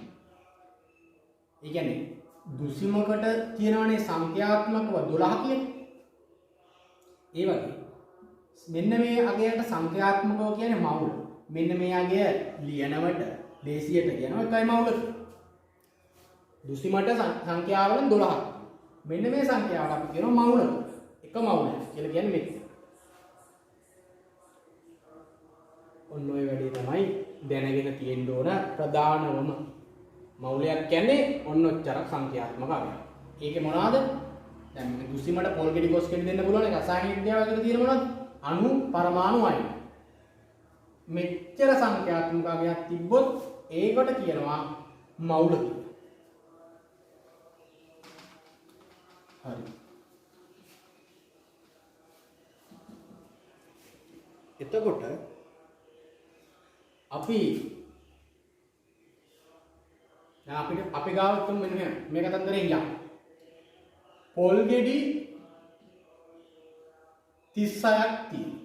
ඒ කියන්නේ දුසිමකට කියනවනේ සංඛ්‍යාත්මකව 12 කියන්නේ. ඒ වගේ මෙන්න මේ අගයට සංඛ්‍යාත්මකව කියන්නේ මවුල. මෙන්න මේ අගය ලියනවට ලේසියට කියනවා එකයි මවුල. දුසිමට සංඛ්‍යාවලින් 12ක්. මෙන්න මේ සංඛ්‍යාවට අපි කියනවා මවුල. එක මවුල කියලා කියන්නේ මෙච්චර. ඔන්න ඔය වැඩේ තමයි දැනගෙන තියෙන්න ඕන ප්‍රධානම. මවුලයක් කියන්නේ ඔන්න ඔච්චර සංඛ්‍යාත්මක අගයක්. ඒකේ මොනවාද? දැන් මේ දුසිමට පොල් ගෙඩි කොස් ගෙඩි දෙන්න පුළුවන් ඒ රසායන විද්‍යාව ඇතුළේ තියෙන මොනවද? අණු පරමාණු අයන. මෙච්චර සංඛ්‍යාත්මක අගයක් තිබ්බොත් ඒකට කියනවා මවුල කියලා. හරි. එතකොට අපි දැන් අපි ගාව තුන් මෙන්න මේ කතන්දරේ ඉන්න. පොල් ගෙඩි 36ක් තියෙනවා.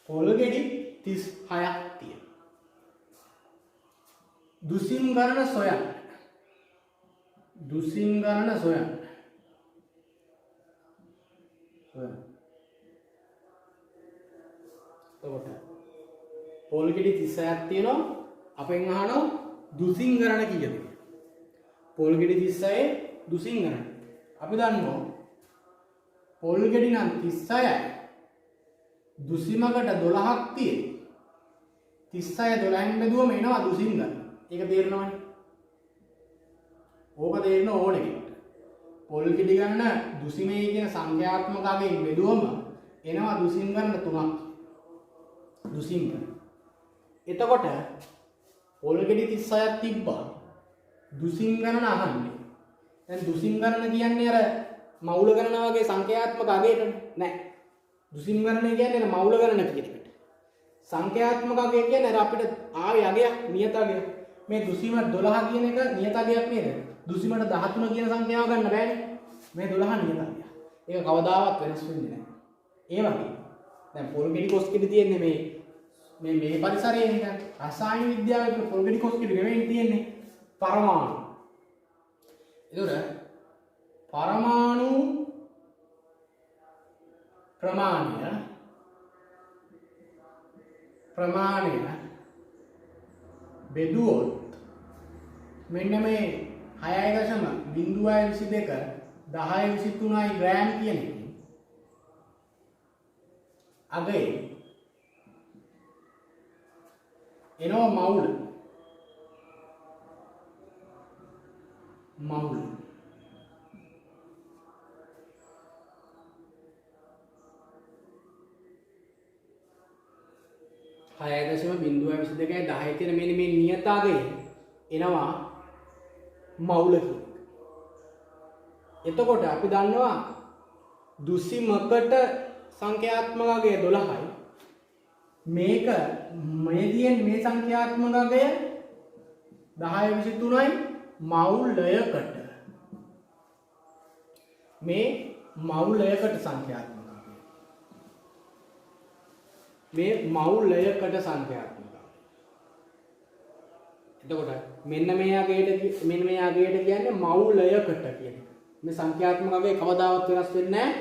පොල් ගෙඩි 36ක් තියෙනවා. දුසිම් ගණන සොයන්න. දුසිම් ගණන සොයන්න. එතකොට පොල් ගෙඩි 36ක් තියෙනවා. අපෙන් අහනවා දුසිම් ගණන කීයද කියලා. පොල් ගෙඩි 36 දුසිම් ගණන. අපි දන්නවා පොල් ගෙඩි නම් 36යි. දුසිමකට 12ක් තියෙනවා. 36 12න් බෙදුවම එනවා දුසිම් ගණන. ඒක තේරෙනවනේ. ඕක තේරෙන්න ඕනේ කෙනෙක්ට. පොල් ගෙඩි ගණන දුසිමේ කියන සංඛ්‍යාත්මක අගයෙන් බෙදුවම එනවා දුසිම් ගණන 3ක්. දුසිම් ගණන. එතකොට පොල් ගෙඩි 36ක් තිබ්බා. දුසිම් ගණන අහන්නේ. දැන් දුසිම් ගණන කියන්නේ අර මවුල ගණන වගේ සංඛ්‍යාත්මක අගයකට නෑ. දුසිම් ගණන කියන්නේ මවුල ගණන කියන එකට. සංඛ්‍යාත්මක අගය කියන්නේ අර අපිට ආවේ අගයක් නියත අගයක්. මේ දුසිම 12 කියන එක නියත අගයක් නේද? දුසිමට 13 කියන සංඛ්‍යාව ගන්න බෑනේ. මේ 12 නියත අගයක්. ඒක කවදාවත් වෙනස් වෙන්නේ නෑ. ඒ වගේ දැන් පොල් ගෙඩි කොස් ගෙඩි තියෙන්නේ මේ පරිසරයේ නේද? රසායන විද්‍යාවේ පොල් ගෙඩි කොස් ගෙඩි නෙවෙයි තියෙන්නේ පරමාණු. ඒතර පරමාණු ප්‍රමාණය බෙදුවොත් මෙන්න මේ 6.022 1023යි ග්‍රෑම් කියන එක අගේ එනවා මවුල 6.022යි 10 කියන මෙන්න මේ නියත අගය එනවා මවුල කියන එක. එතකොට අපි දන්නවා දුසිමකට සංඛ්‍යාත්මක අගය 12යි. මේක මේ සංඛ්‍යාත්මක අගය 1023යි මවුලයකට. මේ මවුලයකට සංඛ්‍යාත්මක අගය. මේ මවුලයකට සංඛ්‍යාත්මක අගය. එතකොට මෙන්න මේ අගයට කියන්නේ මවුලයකට කියන එක. මේ සංඛ්‍යාත්මක අගය කවදාවත් වෙනස් වෙන්නේ නැහැ.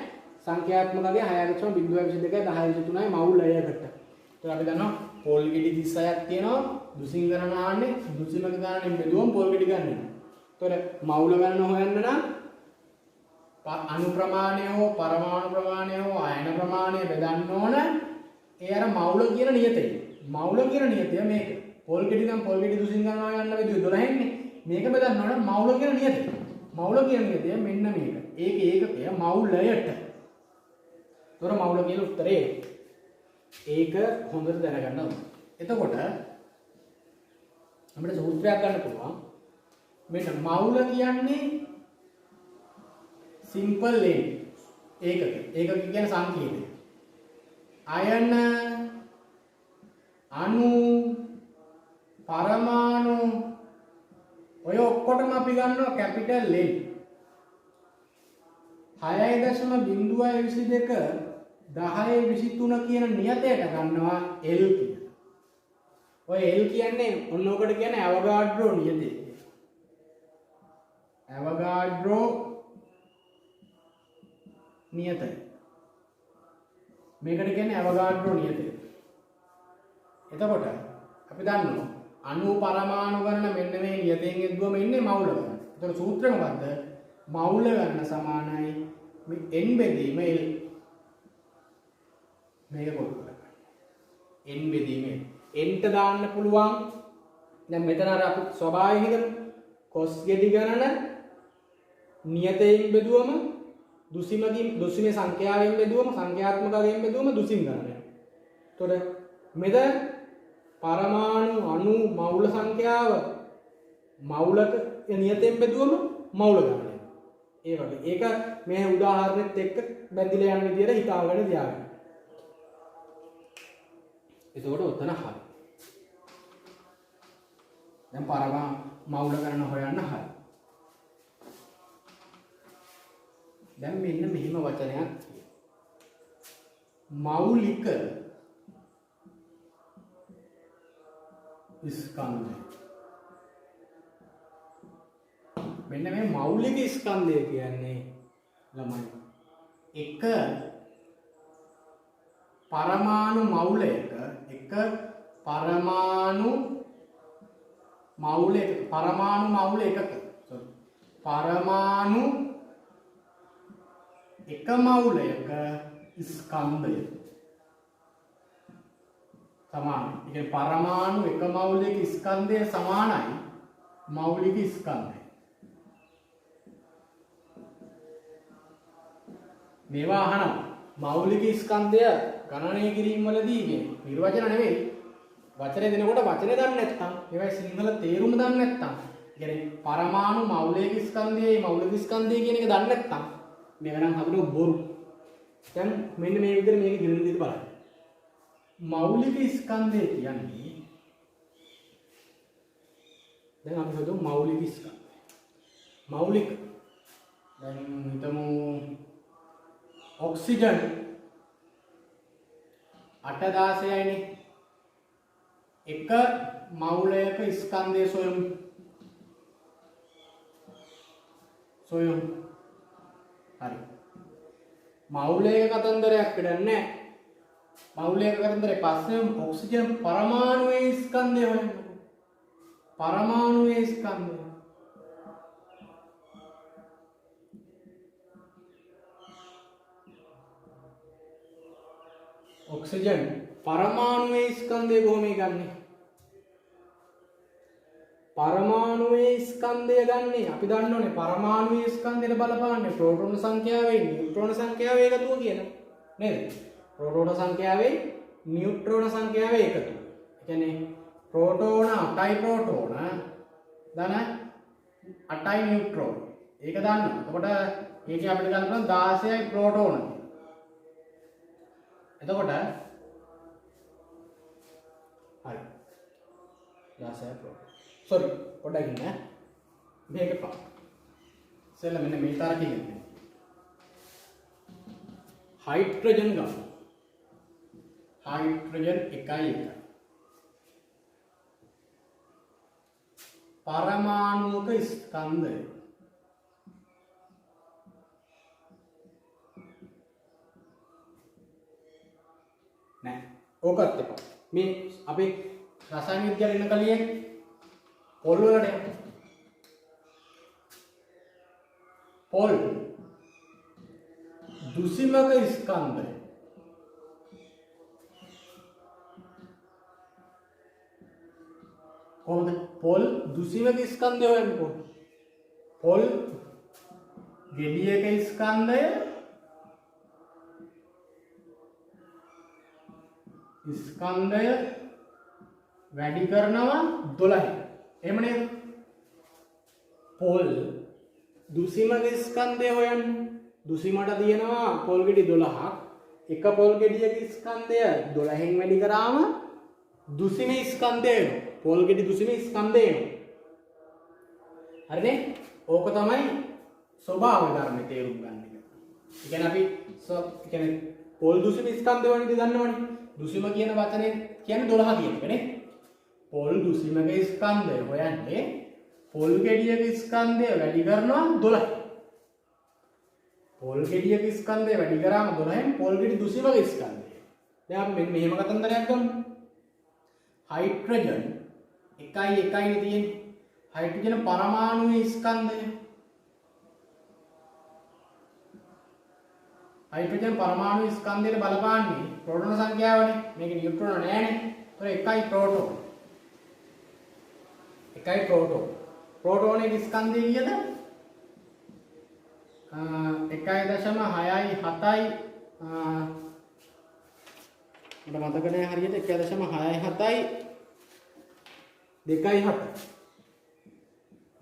සංඛ්‍යාත්මක අගය 6.22 10.3යි මවුලයකට. ඒත් අපි දන්නවා පොල් ගෙඩි 36ක් තියෙනවා. දුසින් ගණන ආන්නේ දුසිමක ගණනෙන් බෙදුවම පොල් ගෙඩි ගන්න වෙනවා. ඒතකොට මවුල ගණන හොයන්න නම් අණු ප්‍රමාණය හෝ පරමාණු ප්‍රමාණය හෝ ආයන ප්‍රමාණය බෙදන්න ඕන. ඒ අර මවුල කියන නියතය. මවුල කියන නියතය මේක. පොල් ගෙඩි නම් පොල් ගෙඩි දුසින් ගණනවා යන්න බෙදුවේ 12 න්නේ. මේක බෙදන්න ඕන මවුල කියන නියතය. මවුල කියන නියතය මෙන්න මේක. ඒක ඒකකය මවුලයට. තොර මවුල කියන උත්තරේ ඒක හොඳට දැනගන්න ඕන. එතකොට අපිට සූත්‍රයක් ගන්න පුළුවන්. මෙන්න මවුල කියන්නේ සිම්පල් ලේන් ඒකක. ඒකක කියන්නේ සංකීර්ණය. අයන අණු පරමාණු ඔය ඔක්කොටම අපි ගන්නවා කැපිටල් ලේන්. 6.22 10.23 කියන නියතයට ගන්නවා L කියලා. ඔය L කියන්නේ ඔන්න ඔකට කියන්නේ අවගාඩ්‍රෝ නියතය. අවගාඩ්‍රෝ නියතය. මේකට කියන්නේ අවගාඩ්‍රෝ නියතය. එතකොට අපි දන්නවා අණු පරමාණු ගණන මෙන්න මේ නියතයෙන් එද්දුවම ඉන්නේ මවුල ගණන. එතකොට සූත්‍රය මොකද්ද? මවුල ගණන සමානයි මේ n බෙදීම L. මේක පොදු කරගන්න. n බෙදීම n ට දාන්න පුළුවන්. දැන් මෙතන අර අපි ස්වභාවයෙන් හිතමු. cos ගෙඩි ගණන නියතයෙන් බෙදුවම දුසිමේ සංඛ්‍යාවෙන් බෙදුවම සංඛ්‍යාත්මක අගයෙන් බෙදුවම දුසින් ගණනය. එතකොට මෙතන පරමාණු අණු මවුල සංඛ්‍යාව මවුලක නියතයෙන් බෙදුවම මවුල ගණනය. ඒ වගේ. ඒක මේ උදාහරණෙත් එක්ක බැඳිලා යන විදිහට හිතාගෙන තියාගන්න. එතකොට උත්තර හරි. දැන් පරමාණු මවුල ගණන හොයන්න හරි. දැන් මෙන්න මෙහිම වචනයක් මෞලික ස්කන්ධය. මෙන්න මේ මෞලික ස්කන්ධය කියන්නේ ළමයි එක පරමාණු මවුලයක පරමාණු මවුල එකක පරමාණු එක මවුලයක ස්කන්ධය සමානයි. ඒ කියන්නේ පරමාණු එක මවුලයක ස්කන්ධය සමානයි මෞලික ස්කන්ධය. මේවා අහනවා. මෞලික ස්කන්ධය ගණනය කිරීම වලදී කියන්නේ නිර්වචන නෙවෙයි. වචනේ දෙනකොට වචනේ දන්නේ නැත්නම් ඒවයි සිංහල තේරුම දන්නේ නැත්නම් කියන්නේ පරමාණු මෞලික ස්කන්ධයයි මෞලික ස්කන්ධය කියන එක දන්නේ නැත්නම් මේක නම් හදන බොරු. දැන් මෙන්න මේ විදිහට මේක ගිරෙන විදිහට බලන්න. මෞලික ස්කන්ධය කියන්නේ දැන් අපි හදමු මෞලික ස්කන්ධය. මෞලික දැන් හිතමු ඔක්සිජන් 816යිනේ. එක මවුලයක ස්කන්ධය සොයමු. හරි. මවුලයක කතන්දරයක් වැඩක් නැහැ. මවුලයක කතන්දරේ පස්සේ ඔක්සිජන් පරමාණුවේ ස්කන්ධය හොයන්න. පරමාණුවේ ස්කන්ධය. ඔක්සිජන් පරමාණුවේ ස්කන්ධය කොහොමද ගන්නෙ? පරමාණුවේ ස්කන්ධය ගන්නෙ අපි දන්න ඕනේ පරමාණුවේ ස්කන්ධයට බලපාන්නේ ප්‍රෝටෝන සංඛ්‍යාවේ නියුට්‍රෝන සංඛ්‍යාවේ එකතුව කියනවා නේද? ප්‍රෝටෝන සංඛ්‍යාවේ නියුට්‍රෝන සංඛ්‍යාවේ එකතුව. ඒ කියන්නේ ප්‍රෝටෝන 8යි ප්‍රෝටෝන ධන 8යි නියුට්‍රෝන. ඒක දන්නවා. එතකොට ඒකේ අපිට ගන්න පුළුවන් 16යි ප්‍රෝටෝන. එතකොට හරි 16යි ප්‍රෝටෝන. sorry පොඩ්ඩක් ඉන්න මේක පාන සෙල්ල මෙන්න මේ තරක ඉන්නේ හයිඩ්‍රජන් ගමු හයිඩ්‍රජන් 1 පරමාණුක ස්කන්ධය ඕකත් එපා. මේ අපි රසායන විද්‍යාවේ ඉන්න කලියේ පොල් වලට යමු. පොල් දුසිමක ස්කන්ධය. කොහොමද පොල් දුසිමක ස්කන්ධය හොයන්නේ කොහොමද? පොල් ගෙඩියක ස්කන්ධය වැඩි කරනවා 12. එහෙම නේද? පොල් දුසිමක ස්කන්ධය හොයන්න. දුසිමට තියෙනවා පොල් ගෙඩි 12ක්. එක පොල් ගෙඩියක ස්කන්ධය 12න් වැඩි කරාම දුසිම ස්කන්ධය එනවා. පොල් ගෙඩි දුසිම ස්කන්ධය එනවා. හරිනේ? ඕක තමයි ස්වභාව ධර්මයේ තේරුම් ගන්න එක. ඒ කියන්නේ අපි කියන්නේ පොල් දුසිම ස්කන්ධය වලින් දන්නවනේ. දුසිම කියන වචනේ කියන්නේ 12 කියන එක නේ. පොල් දුසිමක ස්කන්ධය හොයන්නේ පොල් ගෙඩියක ස්කන්ධය වැඩි කරනවා 12. පොල් ගෙඩියක ස්කන්ධය වැඩි කරාම 12න් පොල් ගෙඩි දුසිමක ස්කන්ධය. දැන් අපි මෙහෙම කතන්දරයක් ගමු. හයිඩ්‍රජන් 1යි 1යි නේ තියෙන්නේ. හයිඩ්‍රජන් පරමාණුවේ ස්කන්ධය. හයිඩ්‍රජන් පරමාණු ස්කන්ධයට බලපාන්නේ ප්‍රෝටෝන සංඛ්‍යාවනේ. මේකේ නියුට්‍රෝන නැහැනේ. ඒතර 1යි ප්‍රෝටෝන. 1යි ප්‍රෝටෝන. ප්‍රෝටෝනයේ ස්කන්ධය කීයද? 1.67යි මට මතක නැහැ හරියට 1.67යි 2.7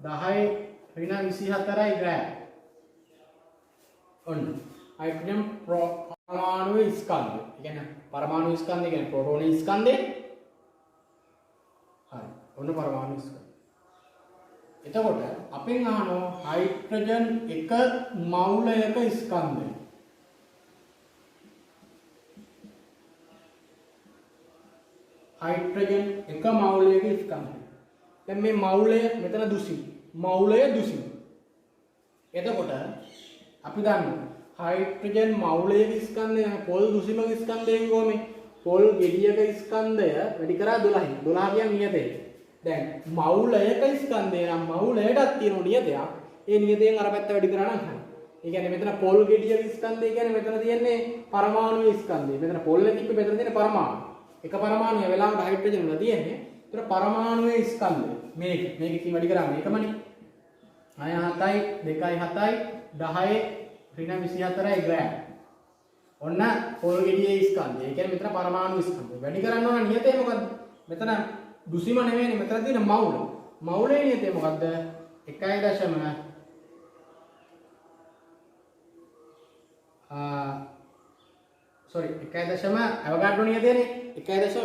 10 24යි ග්‍රෑම්. ඔන්න हाइड्रोजन परमाणु स्कंध परमाणु स्कंध प्रोटोन स्कंधे ഒന്ന് परमाणु स्कंध එතකොට අපෙන් අහනවා හයිඩ්‍රජන් එක මවුලයක ස්කන්ධය හයිඩ්‍රජන් එක මවුලයක ස්කන්ධය දැන් මේ මවුලය මෙතන දුසි මවුලය දුසි එතකොට අපි දන්නවා हाइड्रोजन मौलिक स्कंधය පොල් දුසිමක ස්කන්ධයෙන් ගොමේ පොල් ගෙඩියක ස්කන්ධය වැඩි කරා 12යි 12 කියන්නේ නියතේ දැන් මෞලයක ස්කන්ධය නම් මෞලයටත් තියෙන නියතයක් ඒ නියතයෙන් අර පැත්ත වැඩි කරා නම් හරි ඒ කියන්නේ මෙතන පොල් ගෙඩියක ස්කන්ධය කියන්නේ මෙතන තියෙන්නේ පරමාණු ස්කන්ධය මෙතන පොල් එකක් මෙතන තියෙන පරමාණු එක පරමාණුය වෙලාවට හයිඩ්‍රජන් වල තියෙන්නේ ඒතර පරමාණුවේ ස්කන්ධය මේක කී වැඩි කරා මේකමනේ 6 7යි 2යි 7යි 10 ऋण 24යි ග්‍රෑම්. ඔන්න පොල් ගෙඩියේ ස්කන්ධය. ඒ කියන්නේ මෙතන පරමාණු ස්කන්ධය. වැඩි කරන්න ඕන නියතේ මොකද්ද? මෙතන දුසිම නෙවෙයිනේ මෙතන තියෙන මවුල. මවුලේ නියතේ මොකද්ද? 1.0 sorry 1.0 අවගාඩ්‍රෝ නියතේනේ 1.06යි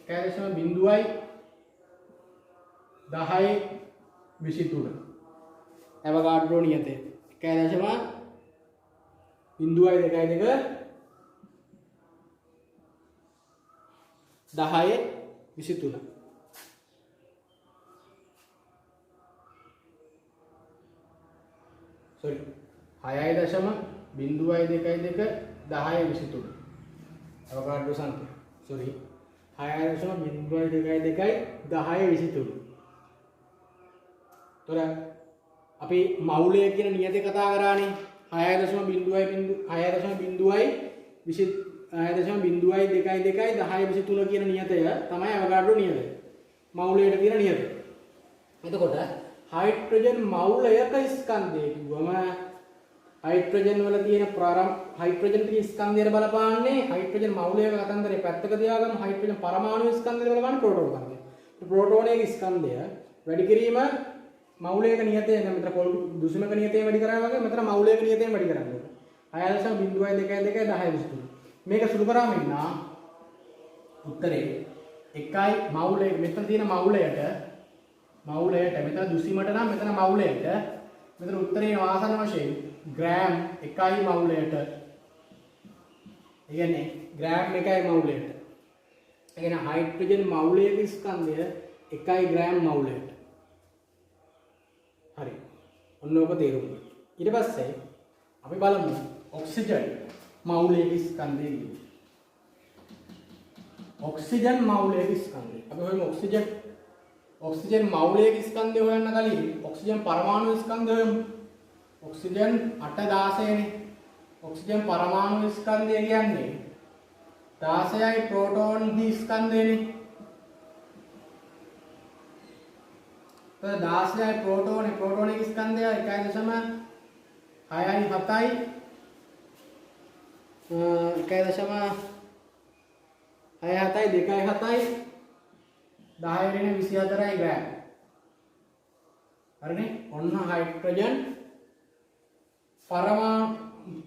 1.0යි 10 23 අවගාඩ්‍රෝ නියතේ 1.02 10 23 sorry 6.02 10 23 අවකාඩ්‍රෝ සංඛ්‍යා sorry 6.02 10 23 තොර අපි මවුලය කියන නියතේ කතා කරානේ 6.02 කියන නියතය තමයි අවගාඩ්‍රෝ නියතය. මවුලයට තියෙන නියතය. එතකොට හයිඩ්‍රජන් මවුලයක ස්කන්ධය කිව්වම හයිඩ්‍රජන් වල තියෙන හයිඩ්‍රජන් ටික ස්කන්ධයට බලපාන්නේ හයිඩ්‍රජන් මවුලයක කතන්දරේ පැත්තක තියාගමු හයිඩ්‍රජන් පරමාණු ස්කන්ධයට බලපාන්නේ ප්‍රෝටෝන ස්කන්ධය. ප්‍රෝටෝනයේ ස්කන්ධය වැඩි කිරීම මවුලයක නියතය මෙතන පොල් දුසිමක නියතය වැඩි කරා වගේ මෙතන මවුලයක නියතය වැඩි කරන්න ඕනේ. 6.02 10 23 මේක සුළු කරාම ඉන්න උත්තරේ එකයි මවුලයක මෙතන තියෙන මවුලයට මෙතන දුසිමට නම් මෙතන මවුලයට මෙතන උත්තරේ ආසන්න වශයෙන් ග්‍රෑම් එකයි මවුලයට ඒ කියන්නේ ග්‍රෑම් එකයි මවුලයට ඒ කියන්නේ හයිඩ්‍රජන් මවුලයක ස්කන්ධය එකයි ග්‍රෑම් මවුලයට හරි ඔන්න ඔබ තේරුම් ගන්න. ඊට පස්සේ අපි බලමු ඔක්සිජන් මවුලයක ස්කන්ධය ඔක්සිජන් මවුලයක ස්කන්ධය. අපි හොයමු ඔක්සිජන් මවුලයක ස්කන්ධය හොයන්න කලින් ඔක්සිජන් පරමාණු ස්කන්ධය හොයමු. ඔක්සිජන් 8 16 නේ. ඔක්සිජන් පරමාණු ස්කන්ධය කියන්නේ 16යි ප්‍රෝටෝන ස්කන්ධයනේ. तो 16යි ප්‍රෝටෝනික ස්කන්ධය 1.6යි 7යි 1.6යි 2.7යි 10 ඍණ 24යි ග්‍රෑම්. හරිනේ. ඔන්න හයිඩ්‍රජන්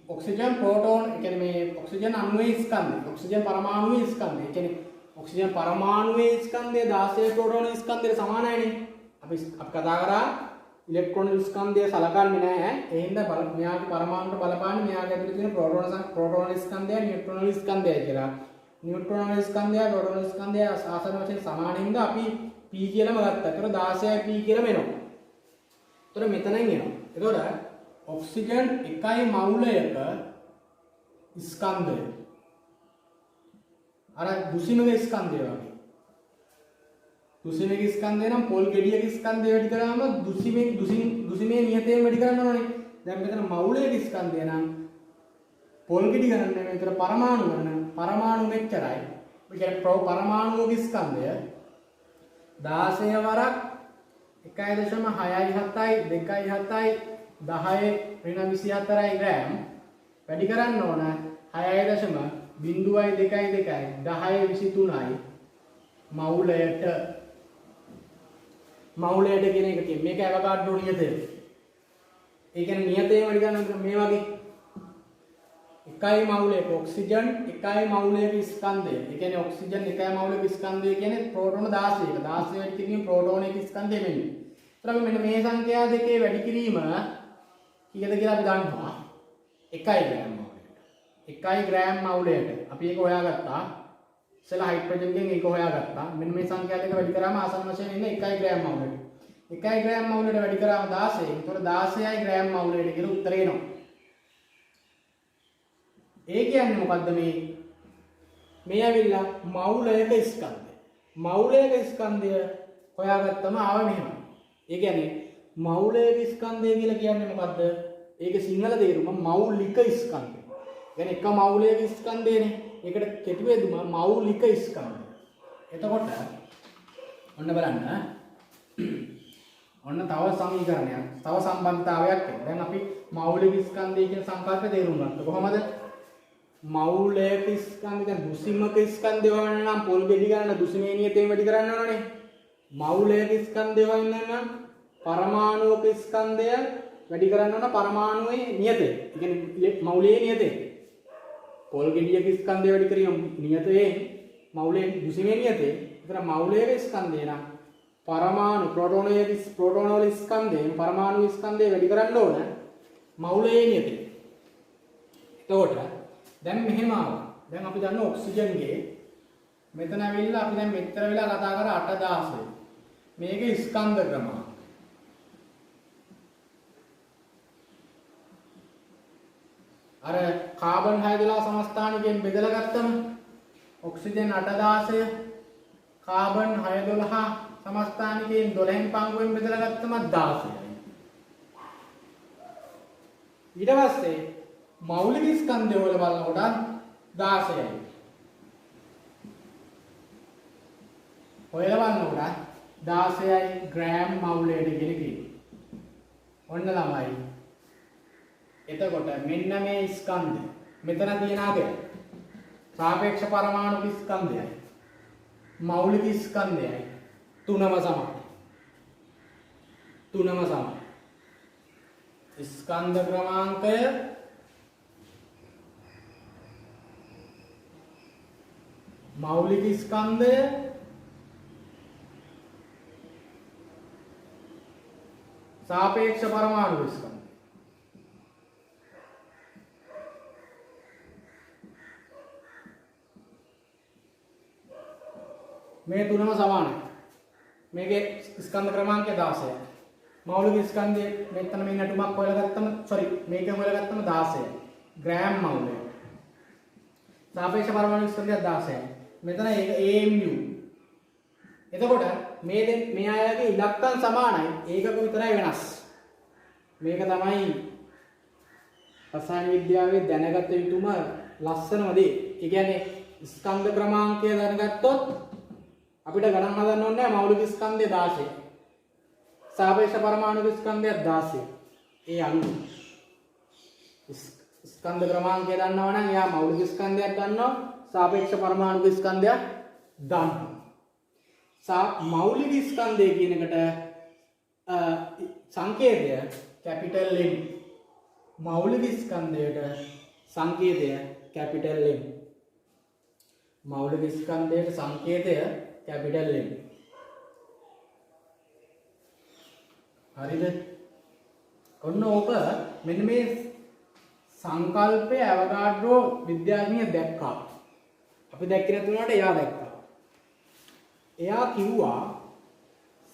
ඔක්සිජන් ප්‍රෝටෝන කියන්නේ මේ ඔක්සිජන් අණුවේ ස්කන්ධය. ඔක්සිජන් පරමාණුවේ ස්කන්ධය. ඒ කියන්නේ ඔක්සිජන් පරමාණුවේ ස්කන්ධය 16 ප්‍රෝටෝන ස්කන්ධයට සමානයිනේ. අපි කතා කරා ඉලෙක්ට්‍රෝන ස්කන්ධය සලකන්නේ නැහැ. ඒ හින්දා මෙයාගේ පරමාණුට බලපාන්නේ මෙයාගේ ඇතුලේ තියෙන ප්‍රෝටෝන ස්කන්ධය නියුට්‍රෝන ස්කන්ධය කියලා. නියුට්‍රෝන ස්කන්ධය ප්‍රෝටෝන ස්කන්ධය ආසන්න වශයෙන් සමාන හින්දා අපි P කියලාම ගත්තා. ඒතර 16යි P කියලාම එනවා. ඒතර මෙතනින් එනවා. ඒතර ඔක්සිජන් එකයි මවුලයක ස්කන්ධය අර දුසිමක ස්කන්ධය වගේ. දුසිමක ස්කන්ධය නම් පොල් ගෙඩියක ස්කන්ධය වැඩි කරාම දුසිමේ නියතයෙන් වැඩි කරන්න ඕනේ. දැන් මෙතන මවුලයක ස්කන්ධය නම් පොල් ගෙඩි ගණන් නෙමෙයි මෙතන පරමාණු ගණන. පරමාණු මෙච්චරයි. ඒ කියන්නේ පරමාණුක ස්කන්ධය 16 වරක් 1.6යි 7යි 2.7යි 10 ඍණ 24යි ග්‍රෑම් වැඩි කරන්න ඕන 6.02යි 10 23යි මවුලයට කියන එක තියෙන්නේ. මේක ඇවෝගාඩ්‍රෝ නියතය. ඒ කියන්නේ නියතයෙන් වැඩි කරන්න මේ වගේ එකයි මවුලයක ඔක්සිජන් එකයි මවුලයක ස්කන්ධය. ඒ කියන්නේ ඔක්සිජන් එකයි මවුලයක ස්කන්ධය කියන්නේ ප්‍රෝටෝන 16ක. 16 වැඩි කිරීම ප්‍රෝටෝනයක ස්කන්ධය මෙන්න. ඒතර අපි මෙන්න මේ සංඛ්‍යා දෙකේ වැඩි කිරීම කීයද කියලා අපි දන්නවා. 1 ග්‍රෑම් මවුලයට. 1 ග්‍රෑම් මවුලයට. අපි ඒක හොයාගත්තා. ඉතලා හයිඩ්‍රජන්ගෙන් ඒක හොයාගත්තා. මෙන්න මේ සංඛ්‍යා දෙක වැඩි කරාම ආසන්න වශයෙන් ඉන්නේ 1 ග්‍රෑම් මවුලයට. 1 ග්‍රෑම් මවුලයට වැඩි කරාම 16. ඒතකොට 16යි ග්‍රෑම් මවුලයට කියලා උත්තරේ එනවා. ඒ කියන්නේ මොකද්ද මේ ඇවිල්ලා මවුලයක ස්කන්ධය. මවුලයක ස්කන්ධය හොයාගත්තම ආව මෙහෙම. ඒ කියන්නේ මවුලයක ස්කන්ධය කියලා කියන්නේ මොකද්ද? ඒකේ සිංහල තේරුම මෞලික ස්කන්ධය. කියන්නේ එක මවුලයක ස්කන්ධයනේ. ඒකට කෙටි වේදුම මෞලික ස්කන්ධය. එතකොට ඔන්න බලන්න. ඔන්න තව සමීකරණයක්, තව සම්බන්ධතාවයක් එනවා. දැන් අපි මෞලික ස්කන්ධය කියන සංකල්පය තේරුම් ගත්තා. කොහොමද? මෞලික ස්කන්ධය දැන් දුසිමක ස්කන්ධය හොයන්න නම් පොල් ගෙඩි ගන්න දුසිමේ නියතයෙන් වැඩි කරන්න ඕනේ. මෞලික ස්කන්ධය හොයන්න නම් පරමාණුක ස්කන්ධය වැඩි කරන්න ඕන පරමාණුවේ නියතය. ඒ කියන්නේ මෞලයේ නියතය. පොල් ගෙඩියක ස්කන්ධය වැඩි කිරීම නියතයේ මෞලයේ දුසිමේ නියතය. ඒතර මෞලයේ ස්කන්ධය නම් පරමාණු ප්‍රෝටෝනවල ස්කන්ධයෙන් පරමාණු ස්කන්ධය වැඩි කරන්න ඕන මෞලයේ නියතය. එතකොට දැන් මෙහෙම ආවා. දැන් අපි දන්න ඔක්සිජන්ගේ මෙතන ඇවිල්ලා අපි දැන් මෙතර වෙලා කතා කර 8 16. මේකේ ස්කන්ධ ක්‍රමාංක. අර කාබන් 6 12 සමස්ථානිකයෙන් බෙදලා ගත්තම ඔක්සිජන් 8 16 කාබන් 6 12 සමස්ථානිකයෙන් 12න් පංගුවෙන් බෙදලා ගත්තම 16යි. ඊට පස්සේ මෞලික ස්කන්ධය වල බලනකොට 16යි. ඔයලා බලනකොට 16යි ග්‍රෑම් මෞලයට කියන කී. ඔන්න ළමයි. එතකොට මෙන්න මේ ස්කන්ධය. මෙතන තියෙන අගය. සාපේක්ෂ පරමාණු ස්කන්ධයයි. මෞලික ස්කන්ධයයි. තුනම සමයි. ස්කන්ධ ක්‍රමාංකය මෞලික ස්කන්ධය सापेक्ष परमाणु स्कंध මේ තුනම සමානයි. මේකේ ස්කන්ධ ක්‍රමාංකය 16යි. මෞලික ස්කන්ධයේ මෙතන මේ නටුමක් හොයලා ගත්තම මේකෙන් හොයලා ගත්තම 16යි. ග්‍රෑම් මෞලය. සාපේක්ෂ පරමාණු ස්කන්ධය 16යි. මෙතන ඒක AMU. එතකොට මේ අයගේ ඉලක්කම් සමානයි. ඒකක විතරයි වෙනස්. මේක තමයි රසායන විද්‍යාවේ දැනගත යුතුම ලස්සනම දේ. ඒ කියන්නේ ස්කන්ධ ක්‍රමාංකය දැනගත්තොත් අපිට ගණන් හදන්න ඕනේ නැහැ. මෞලික ස්කන්ධය 16. සාපේක්ෂ පරමාණු ස්කන්ධය 16. ඒ අනුව ස්කන්ධ ක්‍රමාංකය දන්නවා නම් එයා මෞලික ස්කන්ධයක් දන්නවා. සාපේක්ෂ පරමාණු ස්කන්ධයක් දන්නවා. මෞලික ස්කන්ධය කියන එකට සංකේතය කැපිටල් M. මෞලික ස්කන්ධයට සංකේතය කැපිටල් M. මෞලික ස්කන්ධයට සංකේතය කැපිටල් M. හරිද? ඔන්න ඕක මෙන්න මේ සංකල්පය ඇවගාඩ්‍රෝ විද්‍යාඥය දැක්කා. අපි දැක්කේ නැතුණාට එයා දැක්කා. එයා කිව්වා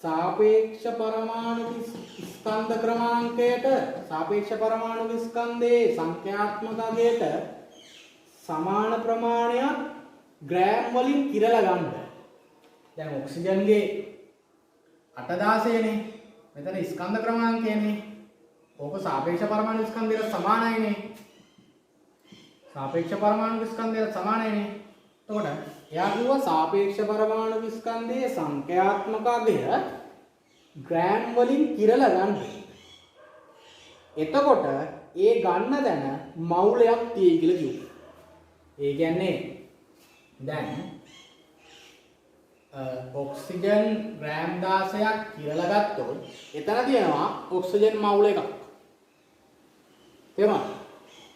සාපේක්ෂ පරමාණු ස්කන්ධ ක්‍රමාංකයට සාපේක්ෂ පරමාණු ස්කන්ධයේ සංඛ්‍යාත්මක අගයට සමාන ප්‍රමාණයක් ග්‍රෑම් වලින් කිරලා ගන්න. දැන් ඔක්සිජන්ගේ 816 නේ. මෙතන ස්කන්ධ ක්‍රමාංකයනේ. ඕක සාපේක්ෂ පරමාණු ස්කන්ධයට සමානයිනේ. සාපේක්ෂ පරමාණු ස්කන්ධයට සමානයිනේ. එතකොට එයා කිව්වා සාපේක්ෂ පරමාණු ස්කන්ධයේ සංඛ්‍යාත්මක අගය ග්‍රෑම් වලින් කිරලා ගන්න. එතකොට ඒ ගන්න දැන මවුලයක් තියෙයි කියලා කිව්වා. ඒ කියන්නේ දැන් ඔක්සිජන් ග්‍රෑම් 16ක් කිරලා ගත්තොත් එතන තියෙනවා ඔක්සිජන් මවුල එකක්. තේරුණාද?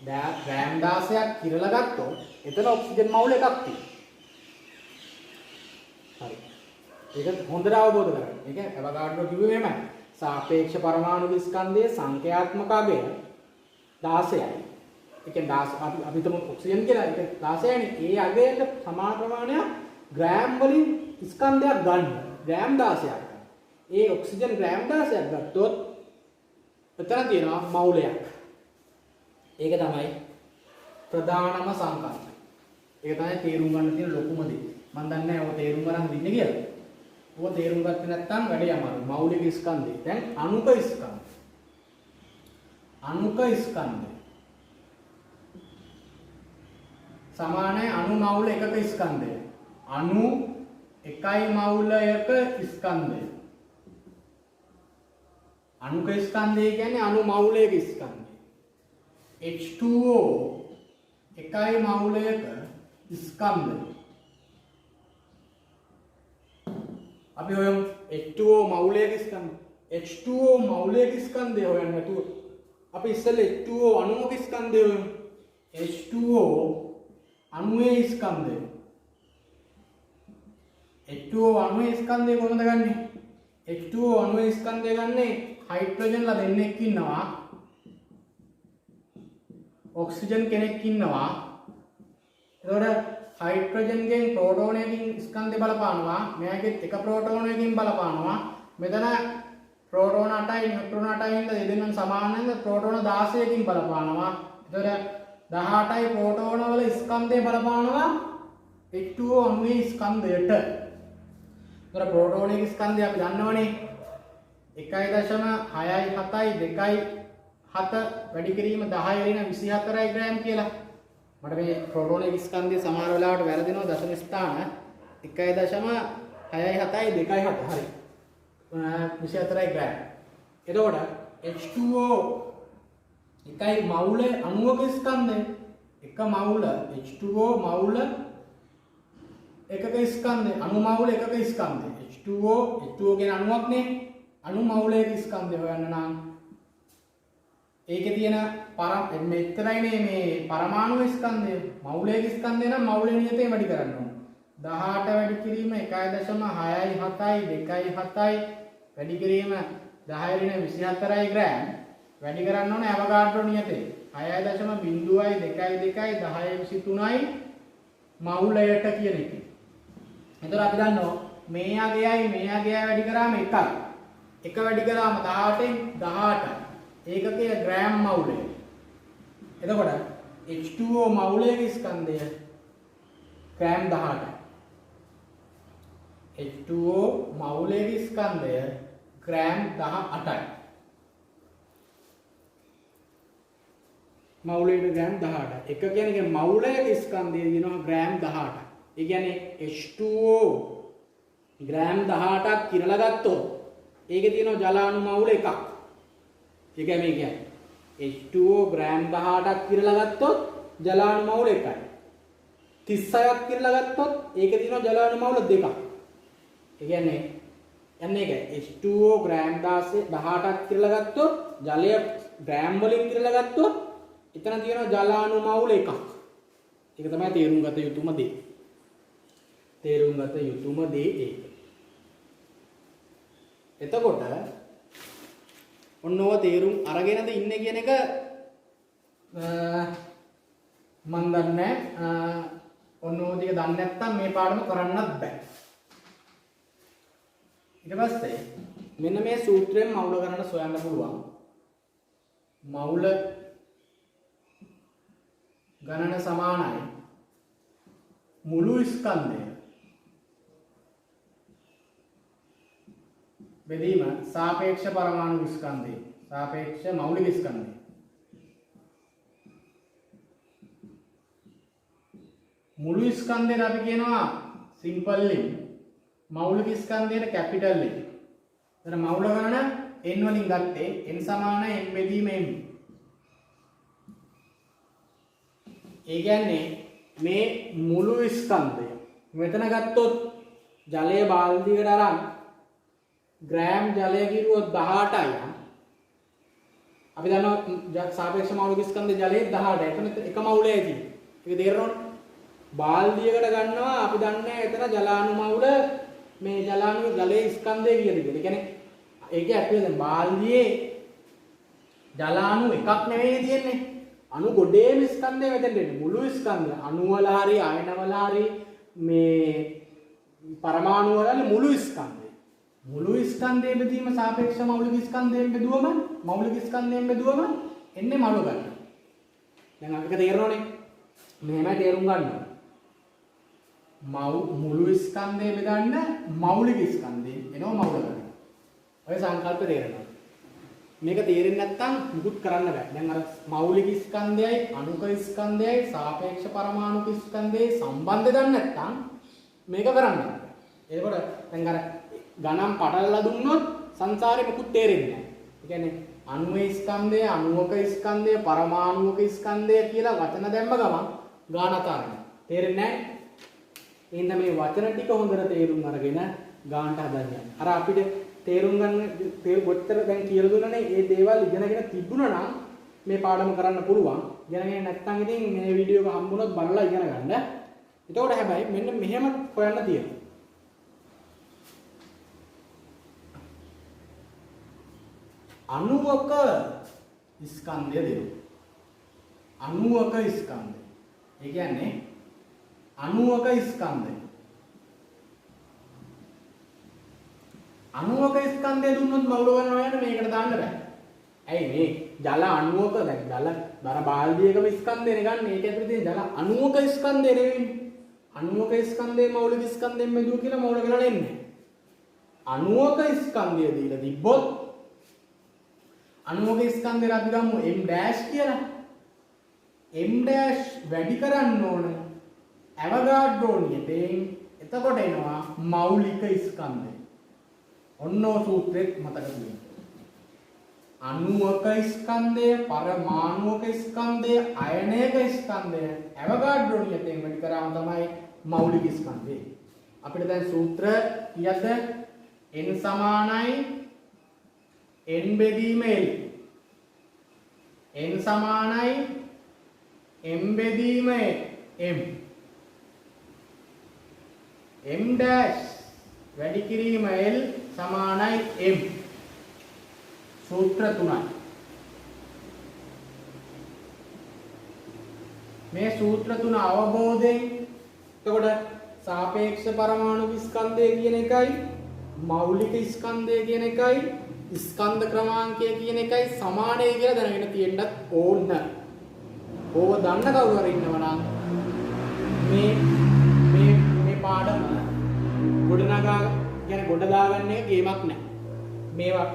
දැන් ග්‍රෑම් 16ක් කිරලා ගත්තොත් එතන ඔක්සිජන් මවුල එකක් තියෙනවා. හරි. ඒක හොඳට අවබෝධ කරගන්න. ඒක ඇවගාඩ්‍රෝ කිව්වේ මෙහෙමයි. සාපේක්ෂ පරමාණු ස්කන්ධයේ සංඛ්‍යාත්මක අගය 16යි. ඒ කියන්නේ 10 අපි හිතමු ඔක්සිජන් කියලා. ඒක 16යිනේ. ඒ අගයට සමාන ප්‍රමාණයක් ග්‍රෑම් වලින් ස්කන්ධයක් ගන්න. ග්‍රෑම් 16ක්. ඒ ඔක්සිජන් ග්‍රෑම් 16ක් ගත්තොත් එතන තියෙනවා මවුලයක්. ඒක තමයි ප්‍රධානම සංකල්පය. ඒක තමයි තේරුම් ගන්න තියෙන ලොකුම දේ. මම දන්නේ නැහැ ඔය තේරුම් ගන්න දෙන්නේ කියලා. ඔය තේරුම් ගත්තේ නැත්නම් වැඩේ අමාරුයි. මෞලික ස්කන්ධය. දැන් අණුක ස්කන්ධය. අණුක ස්කන්ධය සමානයි අණු මවුල එකක ස්කන්ධය. අණු එකයි මවුලයක ස්කන්ධය. අණුක ස්කන්ධය කියන්නේ අණු මවුලයක ස්කන්ධය. H2O එකයි මවුලයක ස්කන්ධය. අපි හොයමු H2O මවුලයක ස්කන්ධය. H2O මවුලයක ස්කන්ධය හොයන්න නැතුව අපි ඉස්සෙල්ලා H2O අණුක ස්කන්ධය හොයමු. H2O අණුවේ ස්කන්ධය. H2O අණුවේ ස්කන්ධය කොහොමද ගන්නෙ? H2O අණුවේ ස්කන්ධය ගන්නෙ හයිඩ්‍රජන්ලා දෙන්නෙක් ඉන්නවා. ඔක්සිජන් කෙනෙක් ඉන්නවා. එතකොට හයිඩ්‍රජන්ගෙන් ප්‍රෝටෝනයකින් ස්කන්ධය බලපානවා. මෙයාගෙත් එක ප්‍රෝටෝනයකින් බලපානවා. මෙතන ප්‍රෝටෝන 8යි නියුට්‍රෝන 8යි ඉන්න දෙදෙනාම සමාන නම් ප්‍රෝටෝන 16කින් බලපානවා. එතකොට 18යි ප්‍රෝටෝන වල ස්කන්ධය බලපානවා H2O අණුවේ ස්කන්ධයට. එතකොට ප්‍රෝටෝනයේ ස්කන්ධය අපි දන්නවනේ 1.6යි 7යි 2යි 7 වැඩි කිරීම 10 වෙන 24යි ග්‍රෑම් කියලා. මට මේ ප්‍රෝටෝනයේ ස්කන්ධය සමහර වෙලාවට වැරදිනවා දශම ස්ථාන 1.6යි 7යි 2යි 7 හරි 24යි ග්‍රෑම්. එතකොට H2O එකයි මවුල අණුවක ස්කන්ධය එක මවුල H2O මවුල එකක ස්කන්ධය අණු මවුල එකක ස්කන්ධය H2O කියන අණුවක්නේ අණු මවුලයක ස්කන්ධය හොයන්න නම් ඒකේ තියෙන මෙච්චරයිනේ මේ පරමාණු ස්කන්ධය මවුලයක ස්කන්ධය නම් මවුලේ නියතේ වැඩි කරන්න ඕන 18 වැඩි කිරීම 1.6යි 7යි 2යි 7යි වැඩි කිරීම 10 වෙන 24යි ග්‍රෑම් වැඩි කරන්න ඕනේ ඇවගාඩ්‍රෝ නියතේ 6.02යි 2යි 10 23යි මවුලයට කියන එක. එතකොට අපි දන්නවා මේ අගයයි මේ අගයයි වැඩි කරාම 1යි. 1 වැඩි කරාම 18න් 18යි. ඒකකයේ ග්‍රෑම් මවුලය. එතකොට H2O මවුලයේ ස්කන්ධය ග්‍රෑම් 18යි. H2O මවුලයක ස්කන්ධය ග්‍රෑම් 18යි. මවුලයක ග්‍රෑම් 18යි. එක කියන්නේ මවුලයක ස්කන්ධය දිනනවා ග්‍රෑම් 18යි. ඒ කියන්නේ H2O ග්‍රෑම් 18ක් කිරලා ගත්තොත් ඒකේ තියෙනවා ජල අණු මවුල එකක්. ඒකයි මේ කියන්නේ. H2O ග්‍රෑම් 18ක් කිරලා ගත්තොත් ජල අණු මවුල එකයි. 36ක් කිරලා ගත්තොත් ඒකේ තියෙනවා ජල අණු මවුල දෙකක්. ඒ කියන්නේ යන්නේ ඒකයි. H2O ග්‍රෑම් 18ක් කිරලා ගත්තොත් ජලය ග්‍රෑම් වලින් කිරලා ගත්තොත් එතන තියෙනවා ජල අණු මවුල එකක්. ඒක තමයි තේරුම් ගත යුතුම දේ. තේරුම් ගත යුතුම දේ ඒක. එතකොට ඔන්නෝව තේරුම් අරගෙනද ඉන්නේ කියන එක මම දන්නේ ඔන්නෝව ටික දන්නේ නැත්නම් මේ පාඩම කරන්නත් බෑ. ඊට පස්සේ මෙන්න මේ සූත්‍රයෙන් මවුල ගණන සොයන්න පුළුවන්. මවුල ගණන සමානයි මුළු ස්කන්ධය බෙදීම සාපේක්ෂ පරමාණු ස්කන්ධය සාපේක්ෂ මෞලික ස්කන්ධය. මුළු ස්කන්ධයට අපි කියනවා සිම්පල් ලින්, මෞලික ස්කන්ධයට කැපිටල් ලින්. එතන මෞල ගණන n වලින් ගත්තේ n සමාන n බෙදීම m. ඒ කියන්නේ මේ මුළු ස්කන්ධය මෙතන ගත්තොත් ජලයේ බාල්දියකට අරන් ග්‍රෑම් ජලය කිරුවොත් 18යි. අපි දන්නවා සාපේක්ෂ මෞලික ස්කන්ධ ජලයේ 18යි. එතන එක මෞලයයි තියෙන්නේ. ඒක තේරෙනවනේ. බාල්දියකට ගන්නවා අපි දන්නේ එතන ජලාණු මෞල මේ ජලාණු ජලයේ ස්කන්ධය කීයද කියලා. ඒ කියන්නේ ඒකේ අපි දැන් බාල්දියේ ජලාණු එකක් නෙවෙයි තියෙන්නේ. අණු ගොඩේම ස්කන්ධය මෙතෙන්ට එන්නේ. මුළු ස්කන්ධය අණු වල හරි ආයන වල හරි මේ පරමාණු වල මුළු ස්කන්ධය. මුළු ස්කන්ධයේ බෙදීම සාපේක්ෂ මෞලික ස්කන්ධයෙන් බෙදුවම මෞලික ස්කන්ධයෙන් බෙදුවම එන්නේ මවුල ගන්න. දැන් අපිට තේරෙනවනේ. මෙහෙමයි තේරුම් ගන්න ඕනේ. මුළු ස්කන්ධය බෙදන්න මෞලික ස්කන්ධයෙන් එනවා මවුල ගන්න. ඔය සංකල්ප තේරෙනවා. මේක තේරෙන්නේ නැත්නම් මුකුත් කරන්න බෑ. දැන් අර මෞලික ස්කන්ධයයි අණුක ස්කන්ධයයි සාපේක්ෂ පරමාණුක ස්කන්ධයේ සම්බන්ධය දන්නේ නැත්නම් මේක කරන්න බෑ. එතකොට දැන් අර ගණන් පටලලා දුන්නොත් සංසාරේ මුකුත් තේරෙන්නේ නැහැ. ඒ කියන්නේ අණුවේ ස්කන්ධය, අණුවක ස්කන්ධය, පරමාණුක ස්කන්ධය කියලා වචන දැම්ම ගමන් ගාන අතාරින්න. තේරෙන්නේ නැහැ. එහෙනම් මේ වචන ටික හොඳට තේරුම් අරගෙන ගානට හදන්න. අර අපිට තේරුම් ගන්න කොච්චර දැන් කියලා දුන්නනේ මේ දේවල් ඉගෙනගෙන තිබුණා නම් මේ පාඩම කරන්න පුළුවන්. ඉගෙනගෙන නැත්නම් ඉතින් මේ වීඩියෝ එක හම්බුනොත් බලලා ඉගෙන ගන්න. එතකොට හැබැයි මෙන්න මෙහෙම හොයන්න තියෙනවා. අණුවක ස්කන්ධය දෙනවා. අණුවක ස්කන්ධය. ඒ කියන්නේ අණුවක ස්කන්ධය. අණුවක ස්කන්ධය දුන්නොත් මවුල ගන්න හොයන්න මේකට දාන්න බෑ. ඇයි මේ ජල අණුවක දැන් ජල බර බාල්දියකම ස්කන්ධයනේ ගන්න. ඒක ඇතුලේ තියෙන ජල අණුවක ස්කන්ධය නෙවෙයි. අණුවක ස්කන්ධයේ මෞලික ස්කන්ධයෙන් බෙදුව කියලා මවුල ගණන එන්නේ. අණුවක ස්කන්ධය දීලා තිබ්බොත් අණුවක ස්කන්ධය අපි ගමු m' කියලා. m' වැඩි කරන්න ඕන ඇවගාඩ්‍රෝ නියතයෙන්. එතකොට එනවා මෞලික ස්කන්ධය. ඔන්නෝ සූත්‍රෙත් මතක තියාගන්න. අණුවක ස්කන්ධය, පරමාණුක ස්කන්ධය, අයනයක ස්කන්ධය ඇවගාඩ්‍රෝ නියතයෙන් වැඩි කරාම තමයි මෞලික ස්කන්ධය. අපිට දැන් සූත්‍ර කීයද? n සමානයි n බෙදීම l. n සමානයි m බෙදීම m. m' වැඩි කිරීම l සමානයි m. සූත්‍ර තුනයි. මේ සූත්‍ර තුන අවබෝධයෙන් එතකොට සාපේක්ෂ පරමාණු ස්කන්ධය කියන එකයි මෞලික ස්කන්ධය කියන එකයි ස්කන්ධ ක්‍රමාංකය කියන එකයි සමානයි කියලා දැනගෙන තියෙන්නත් ඕන. ඕව දන්න කවුරු හරි ඉන්නවා නම් මේ පාඩම ගොඩනගා කියන්නේ ගොඩ දාගන්න එක ගේමක් නෑ. මේවා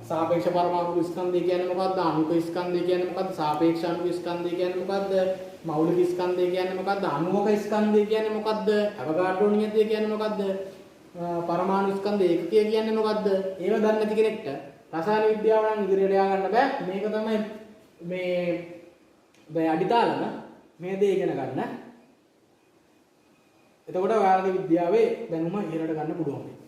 සාපේක්ෂ පරමාණු ස්කන්ධය කියන්නේ මොකද්ද? අණුක ස්කන්ධය කියන්නේ මොකද්ද? සාපේක්ෂ අණුක ස්කන්ධය කියන්නේ මොකද්ද? මෞලික ස්කන්ධය කියන්නේ මොකද්ද? අණුක ස්කන්ධය කියන්නේ මොකද්ද? අවගාඩ්‍රෝ නියතය කියන්නේ මොකද්ද? පරමාණු ස්කන්ධ ඒකකය කියන්නේ මොකද්ද? ඒව දන්නේ නැති කෙනෙක්ට රසායන විද්‍යාව නම් ඉදිරියට ය아가න්න බෑ. මේක තමයි මේ අඩිතාලම මේ දේ ඉගෙන ගන්න. එතකොට ඔයාලගේ විද්‍යාවේ දැනුම ඉහළට ගන්න පුළුවන්.